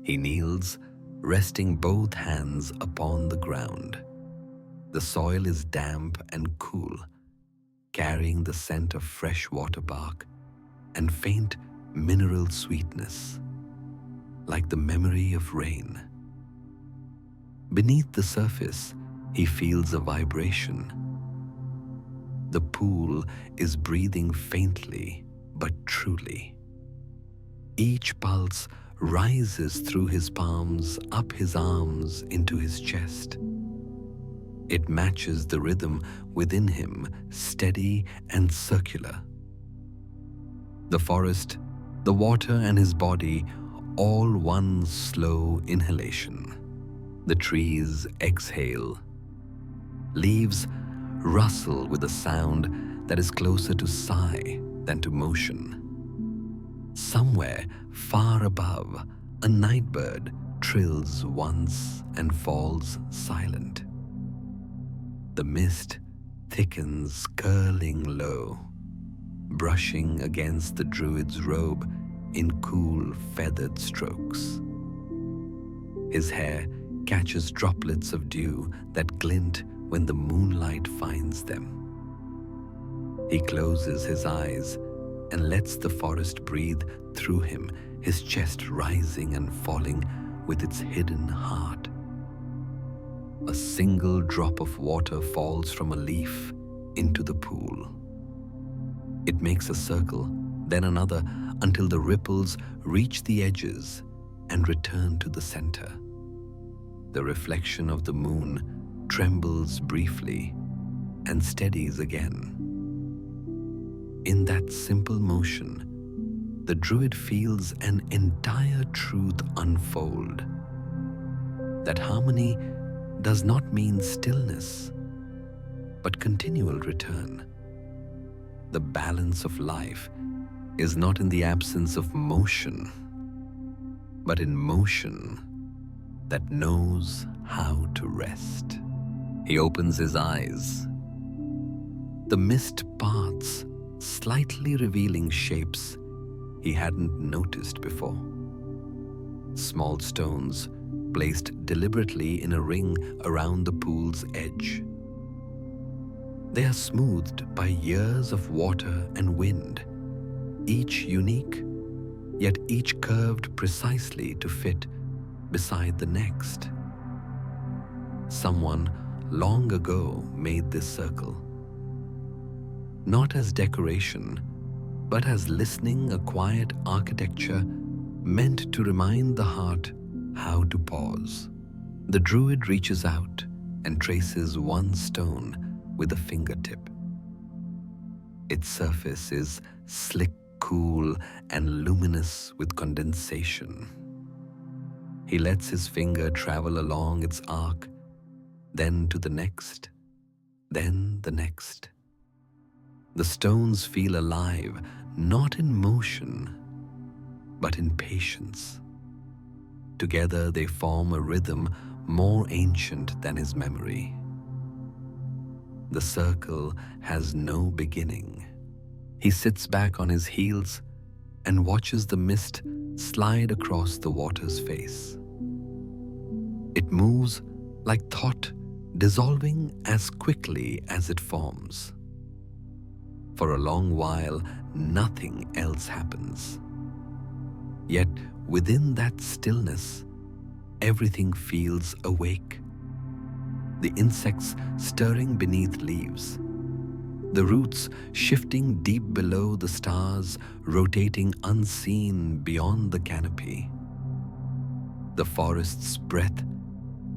He kneels, resting both hands upon the ground. The soil is damp and cool, carrying the scent of fresh water bark and faint mineral sweetness, like the memory of rain. Beneath the surface, he feels a vibration. The pool is breathing faintly but truly. Each pulse rises through his palms, up his arms, into his chest. It matches the rhythm within him, steady and circular. The forest, the water, and his body, all one slow inhalation. The trees exhale. Leaves rustle with a sound that is closer to sigh than to motion. Somewhere far above, a nightbird trills once and falls silent. The mist thickens, curling low, brushing against the Druid's robe in cool, feathered strokes. His hair catches droplets of dew that glint when the moonlight finds them. He closes his eyes and lets the forest breathe through him, his chest rising and falling with its hidden heart. A single drop of water falls from a leaf into the pool. It makes a circle, then another, until the ripples reach the edges and return to the center. The reflection of the moon trembles briefly and steadies again. In that simple motion, the Druid feels an entire truth unfold. That harmony does not mean stillness, but continual return. The balance of life is not in the absence of motion, but in motion that knows how to rest. He opens his eyes. The mist parts, slightly revealing shapes he hadn't noticed before. Small stones placed deliberately in a ring around the pool's edge. They are smoothed by years of water and wind, each unique, yet each curved precisely to fit beside the next. Someone long ago made this circle, not as decoration, but as listening, a quiet architecture meant to remind the heart how to pause. The Druid reaches out and traces one stone with a fingertip. Its surface is slick, cool, and luminous with condensation. He lets his finger travel along its arc, then to the next, then the next. The stones feel alive, not in motion, but in patience. Together they form a rhythm more ancient than his memory. The circle has no beginning. He sits back on his heels and watches the mist slide across the water's face. It moves like thought dissolving as quickly as it forms. For a long while, nothing else happens. Yet within that stillness, everything feels awake. The insects stirring beneath leaves, the roots shifting deep below the stars, rotating unseen beyond the canopy. The forest's breath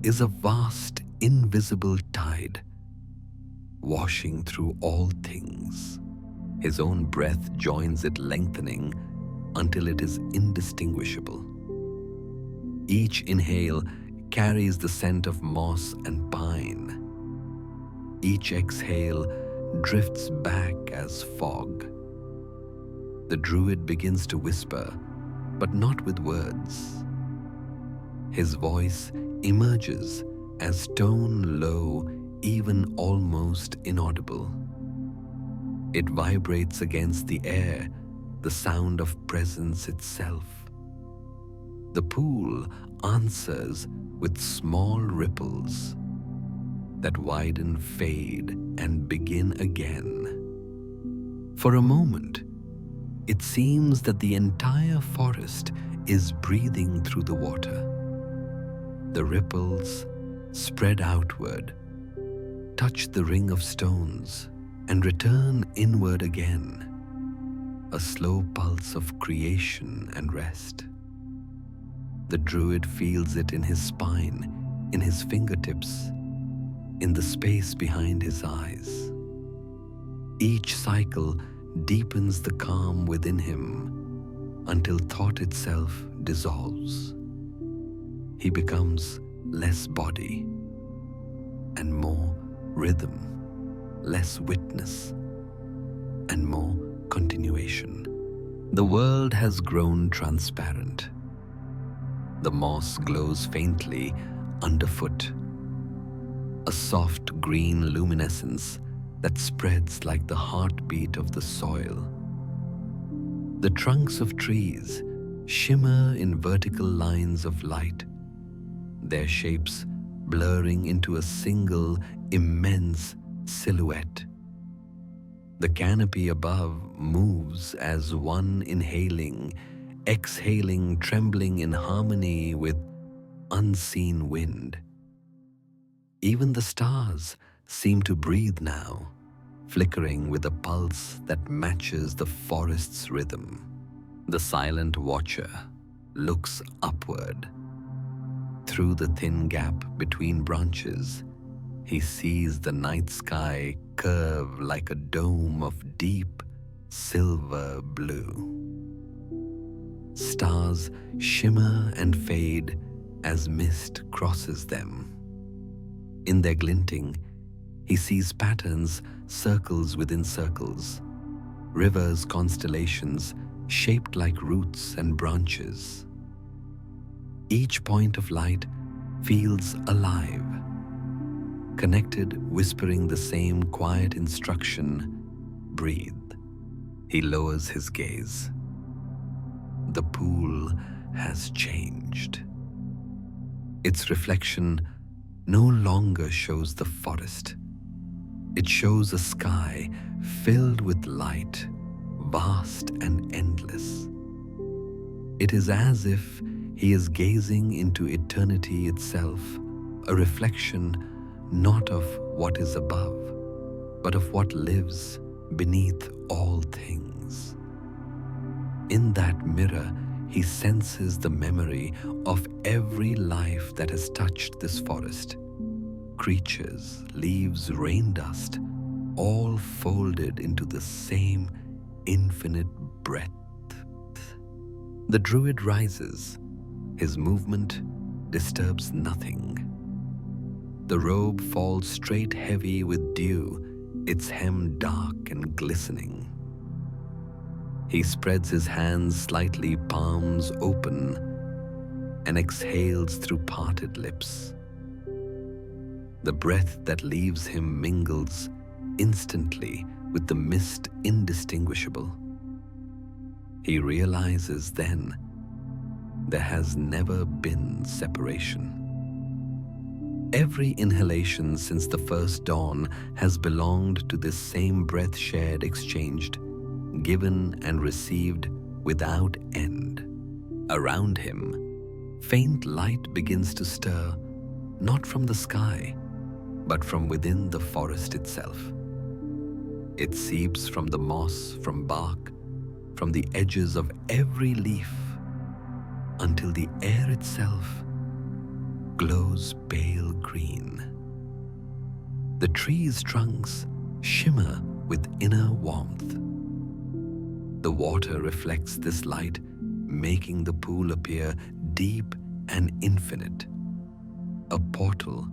is a vast, invisible tide, washing through all things. His own breath joins it, lengthening until it is indistinguishable. Each inhale carries the scent of moss and pine. Each exhale drifts back as fog. The Druid begins to whisper, but not with words. His voice emerges as tone low, even almost inaudible. It vibrates against the air, the sound of presence itself. The pool answers with small ripples that widen, fade, and begin again. For a moment, it seems that the entire forest is breathing through the water. The ripples spread outward, touch the ring of stones, and return inward again, a slow pulse of creation and rest. The Druid feels it in his spine, in his fingertips, in the space behind his eyes. Each cycle deepens the calm within him until thought itself dissolves. He becomes less body and more rhythm, less witness and more continuation. The world has grown transparent. The moss glows faintly underfoot, a soft green luminescence that spreads like the heartbeat of the soil. The trunks of trees shimmer in vertical lines of light, their shapes blurring into a single immense silhouette. The canopy above moves as one inhaling, exhaling, trembling in harmony with unseen wind. Even the stars seem to breathe now, flickering with a pulse that matches the forest's rhythm. The silent watcher looks upward. Through the thin gap between branches, he sees the night sky curve like a dome of deep silver blue. Stars shimmer and fade as mist crosses them. In their glinting, he sees patterns, circles within circles, rivers, constellations shaped like roots and branches. Each point of light feels alive, connected, whispering the same quiet instruction: breathe. He lowers his gaze. The pool has changed. Its reflection no longer shows the forest. It shows a sky filled with light, vast and endless. It is as if he is gazing into eternity itself, a reflection not of what is above, but of what lives beneath all things. In that mirror, he senses the memory of every life that has touched this forest. Creatures, leaves, rain dust, all folded into the same infinite breath. The Druid rises. His movement disturbs nothing. The robe falls straight, heavy with dew, its hem dark and glistening. He spreads his hands slightly, palms open, and exhales through parted lips. The breath that leaves him mingles instantly with the mist indistinguishable. He realizes then there has never been separation. Every inhalation since the first dawn has belonged to this same breath shared, exchanged, given and received without end. Around him, faint light begins to stir, not from the sky, but from within the forest itself. It seeps from the moss, from bark, from the edges of every leaf, until the air itself glows pale green. The trees' trunks shimmer with inner warmth. The water reflects this light, making the pool appear deep and infinite, a portal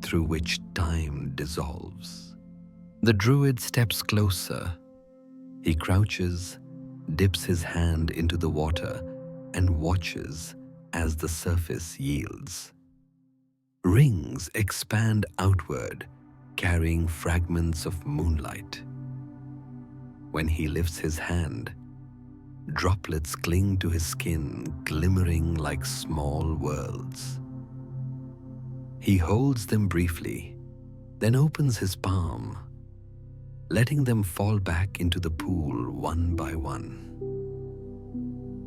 through which time dissolves. The Druid steps closer. He crouches, dips his hand into the water, and watches as the surface yields. Rings expand outward, carrying fragments of moonlight. When he lifts his hand, droplets cling to his skin, glimmering like small worlds. He holds them briefly, then opens his palm, letting them fall back into the pool one by one.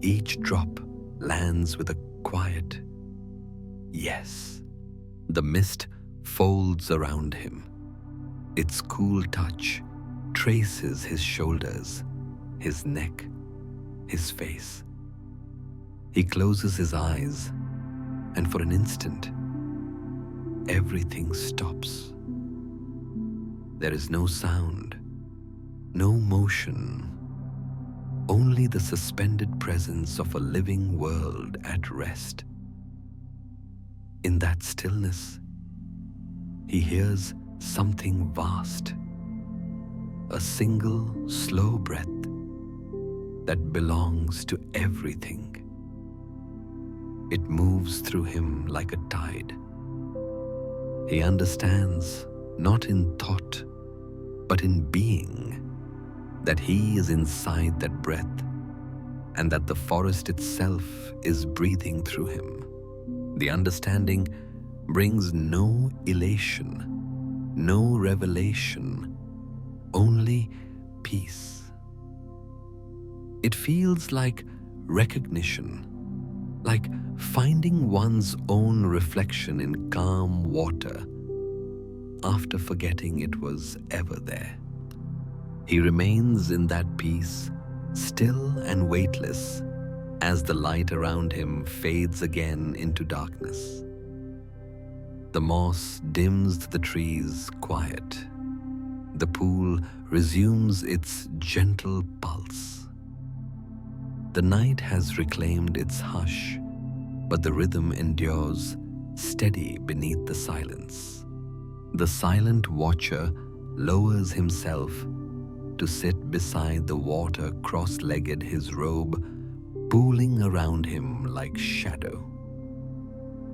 Each drop lands with a quiet yes. The mist folds around him. Its cool touch traces his shoulders, his neck, his face. He closes his eyes, and for an instant, everything stops. There is no sound, no motion, only the suspended presence of a living world at rest. In that stillness, he hears something vast, a single slow breath that belongs to everything. It moves through him like a tide. He understands, not in thought, but in being, that he is inside that breath and that the forest itself is breathing through him. The understanding brings no elation, no revelation, only peace. It feels like recognition, like finding one's own reflection in calm water after forgetting it was ever there. He remains in that peace, still and weightless, as the light around him fades again into darkness. The moss dims the trees quiet. The pool resumes its gentle pulse. The night has reclaimed its hush, but the rhythm endures steady beneath the silence. The silent watcher lowers himself to sit beside the water, cross-legged, his robe pooling around him like shadow.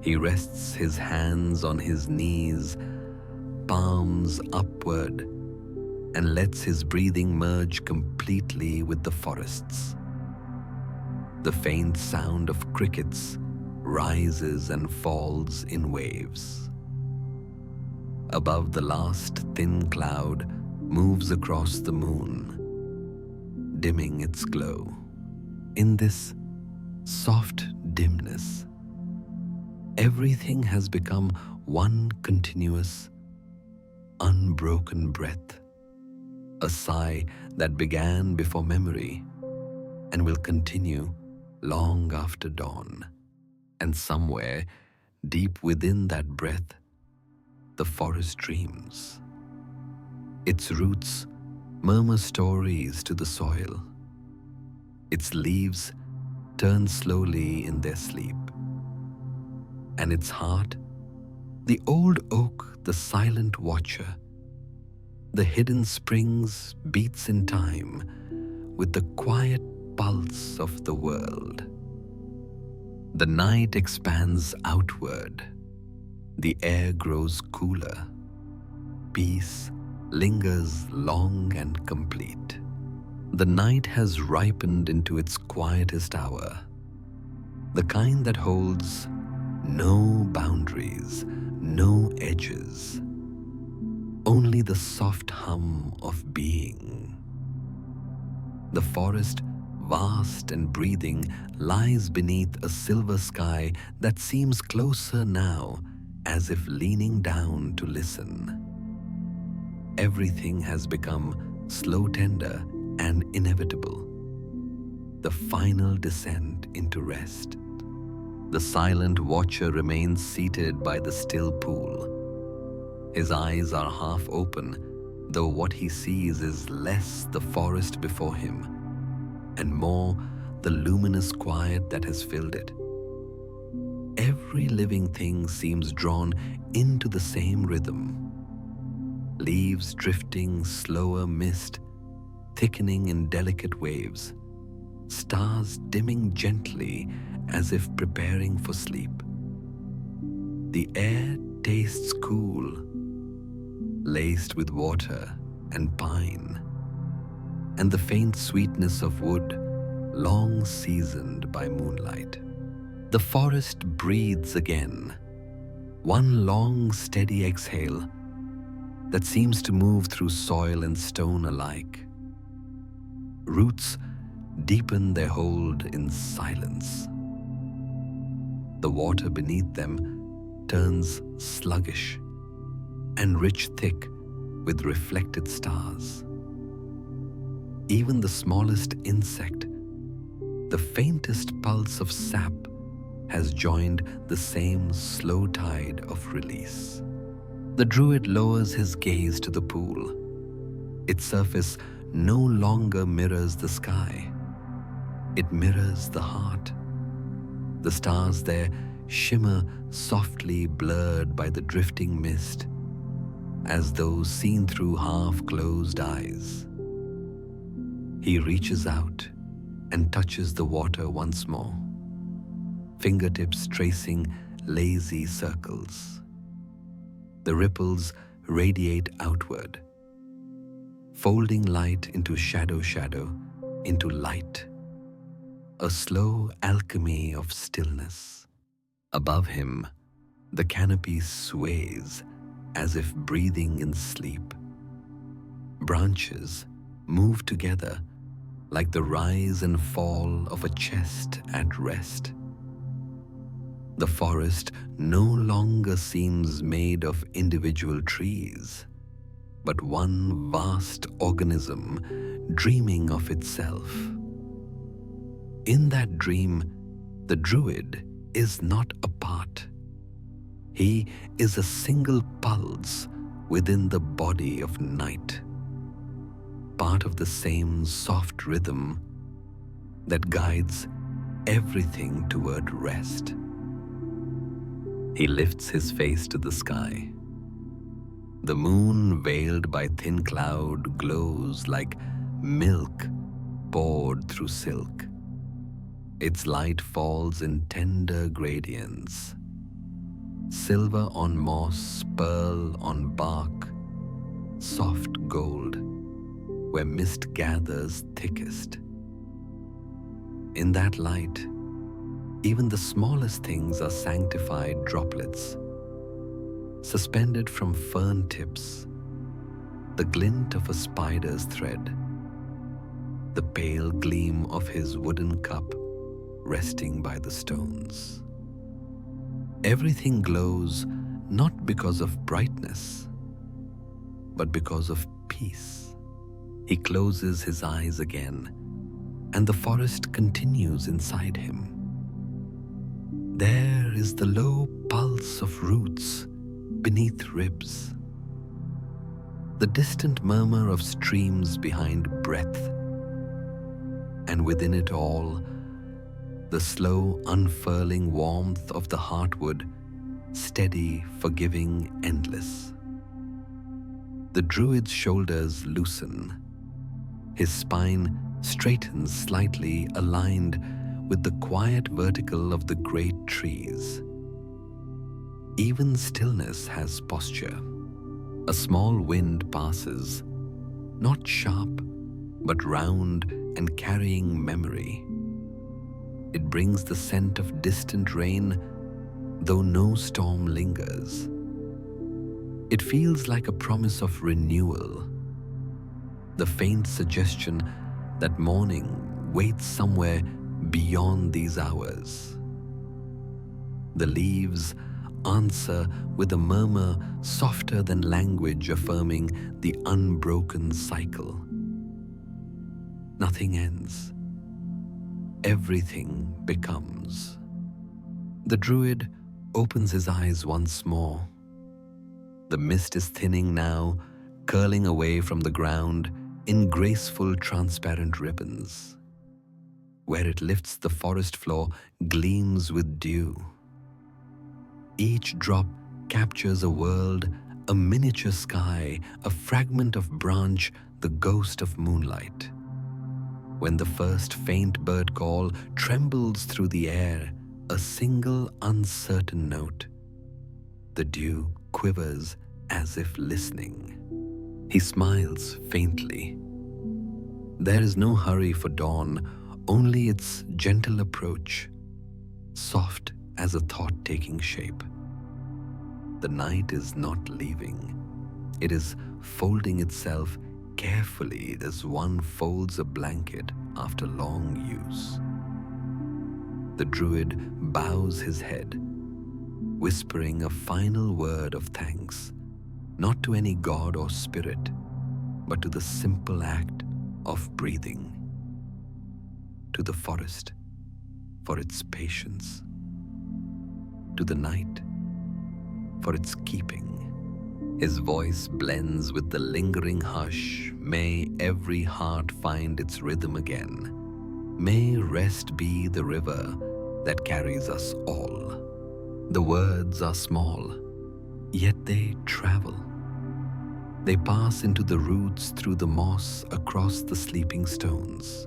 He rests his hands on his knees, palms upward, and lets his breathing merge completely with the forests. The faint sound of crickets rises and falls in waves. Above, the last thin cloud moves across the moon, dimming its glow. In this soft dimness, everything has become one continuous, unbroken breath, a sigh that began before memory and will continue long after dawn. And somewhere deep within that breath, the forest dreams. Its roots murmur stories to the soil. Its leaves turn slowly in their sleep. And its heart, the old oak, the silent watcher, the hidden springs, beats in time with the quiet pulse of the world. The night expands outward. The air grows cooler. Peace lingers long and complete. The night has ripened into its quietest hour, the kind that holds No boundaries, no edges, only the soft hum of being. The forest, vast and breathing, lies beneath a silver sky that seems closer now, as if leaning down to listen. Everything has become slow tender and inevitable. The final descent into rest. The silent watcher remains seated by the still pool. His eyes are half open, though what he sees is less the forest before him, and more the luminous quiet that has filled it. Every living thing seems drawn into the same rhythm. Leaves drifting, slower mist, thickening in delicate waves, stars dimming gently as if preparing for sleep. The air tastes cool, laced with water and pine, and the faint sweetness of wood, long seasoned by moonlight. The forest breathes again, one long steady exhale that seems to move through soil and stone alike. Roots deepen their hold in silence. The water beneath them turns sluggish and rich thick with reflected stars. Even the smallest insect, the faintest pulse of sap, has joined the same slow tide of release. The Druid lowers his gaze to the pool. Its surface no longer mirrors the sky. It mirrors the heart. The stars there shimmer softly, blurred by the drifting mist, as though seen through half-closed eyes. He reaches out and touches the water once more, fingertips tracing lazy circles. The ripples radiate outward, folding light into shadow, into light, a slow alchemy of stillness. Above him, the canopy sways as if breathing in sleep. Branches move together like the rise and fall of a chest at rest. The forest no longer seems made of individual trees, but one vast organism dreaming of itself. In that dream, the Druid is not a part. He is a single pulse within the body of night, part of the same soft rhythm that guides everything toward rest. He lifts his face to the sky. The moon, veiled by thin cloud, glows like milk poured through silk. Its light falls in tender gradients, silver on moss, pearl on bark, soft gold where mist gathers thickest. In that light, even the smallest things are sanctified droplets, suspended from fern tips, the glint of a spider's thread, the pale gleam of his wooden cup resting by the stones. Everything glows not because of brightness, but because of peace. He closes his eyes again, and the forest continues inside him. There is the low pulse of roots beneath ribs, the distant murmur of streams behind breath, and within it all, the slow unfurling warmth of the heartwood, steady, forgiving, endless. The Druid's shoulders loosen. His spine straightens slightly, aligned with the quiet vertical of the great trees. Even stillness has posture. A small wind passes, not sharp, but round and carrying memory. It brings the scent of distant rain, though no storm lingers. It feels like a promise of renewal, the faint suggestion that morning waits somewhere beyond these hours. The leaves answer with a murmur softer than language, affirming the unbroken cycle. Nothing ends. Everything becomes. The Druid opens his eyes once more. The mist is thinning now, curling away from the ground in graceful transparent ribbons. Where it lifts the forest floor gleams with dew. Each drop captures a world, a miniature sky, a fragment of branch, the ghost of moonlight. When the first faint bird call trembles through the air, a single uncertain note, the dew quivers as if listening. He smiles faintly. There is no hurry for dawn, only its gentle approach, soft as a thought taking shape. The night is not leaving. It is folding itself carefully as one folds a blanket after long use. The Druid bows his head, whispering a final word of thanks, not to any god or spirit, but to the simple act of breathing, to the forest for its patience, to the night for its keeping. His voice blends with the lingering hush. May every heart find its rhythm again. May rest be the river that carries us all. The words are small, yet they travel. They pass into the roots, through the moss, across the sleeping stones.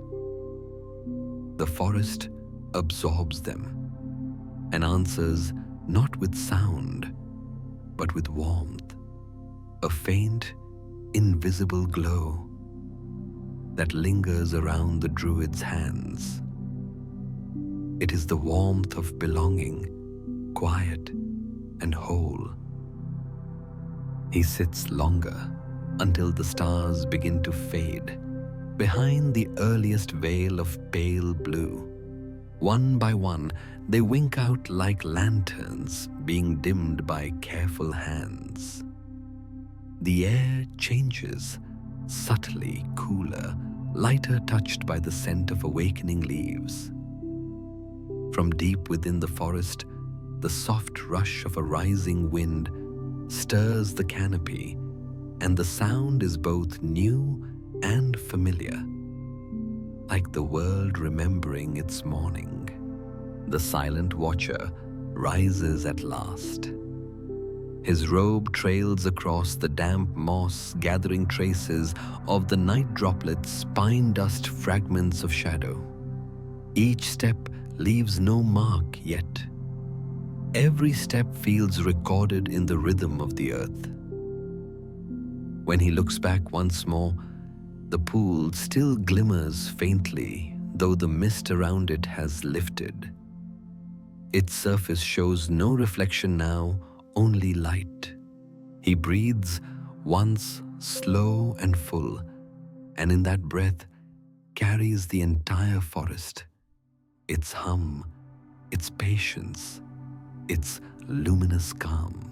The forest absorbs them and answers not with sound, but with warmth, a faint, invisible glow that lingers around the Druid's hands. It is the warmth of belonging, quiet and whole. He sits longer until the stars begin to fade behind the earliest veil of pale blue. One by one, they wink out like lanterns being dimmed by careful hands. The air changes, subtly cooler, lighter, touched by the scent of awakening leaves. From deep within the forest, the soft rush of a rising wind stirs the canopy, and the sound is both new and familiar, like the world remembering its morning. The silent watcher rises at last. His robe trails across the damp moss, gathering traces of the night droplets, pine dust, fragments of shadow. Each step leaves no mark yet. Every step feels recorded in the rhythm of the earth. When he looks back once more, the pool still glimmers faintly, though the mist around it has lifted. Its surface shows no reflection now, only light. He breathes once, slow and full, and in that breath carries the entire forest, its hum, its patience, its luminous calm.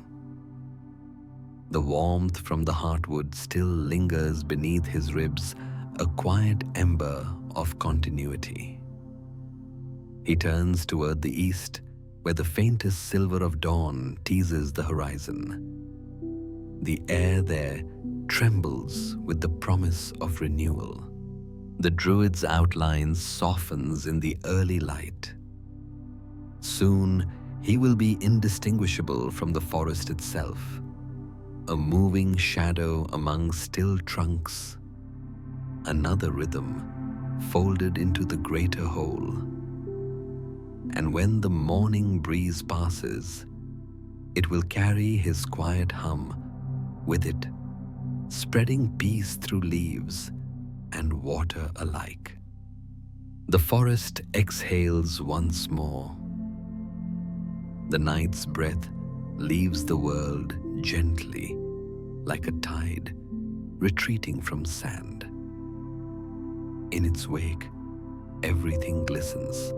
The warmth from the heartwood still lingers beneath his ribs, a quiet ember of continuity. He turns toward the east, where the faintest silver of dawn teases the horizon. The air there trembles with the promise of renewal. The Druid's outline softens in the early light. Soon, he will be indistinguishable from the forest itself, a moving shadow among still trunks, another rhythm folded into the greater whole. And when the morning breeze passes, it will carry his quiet hum with it, spreading peace through leaves and water alike. The forest exhales once more. The night's breath leaves the world gently, like a tide retreating from sand. In its wake, everything glistens,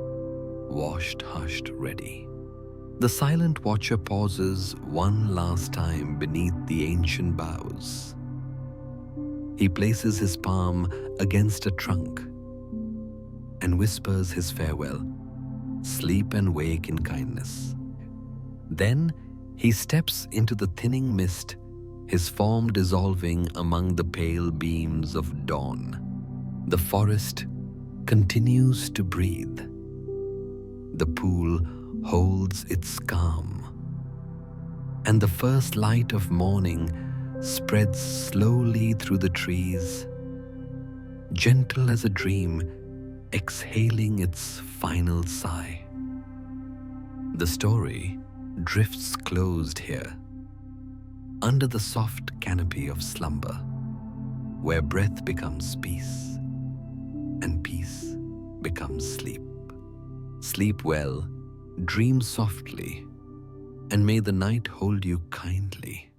washed, hushed, ready. The silent watcher pauses one last time beneath the ancient boughs. He places his palm against a trunk and whispers his farewell, sleep and wake in kindness. Then he steps into the thinning mist, his form dissolving among the pale beams of dawn. The forest continues to breathe. The pool holds its calm, and the first light of morning spreads slowly through the trees, gentle as a dream, exhaling its final sigh. The story drifts closed here, under the soft canopy of slumber, where breath becomes peace and peace becomes sleep. Sleep well, dream softly, and may the night hold you kindly.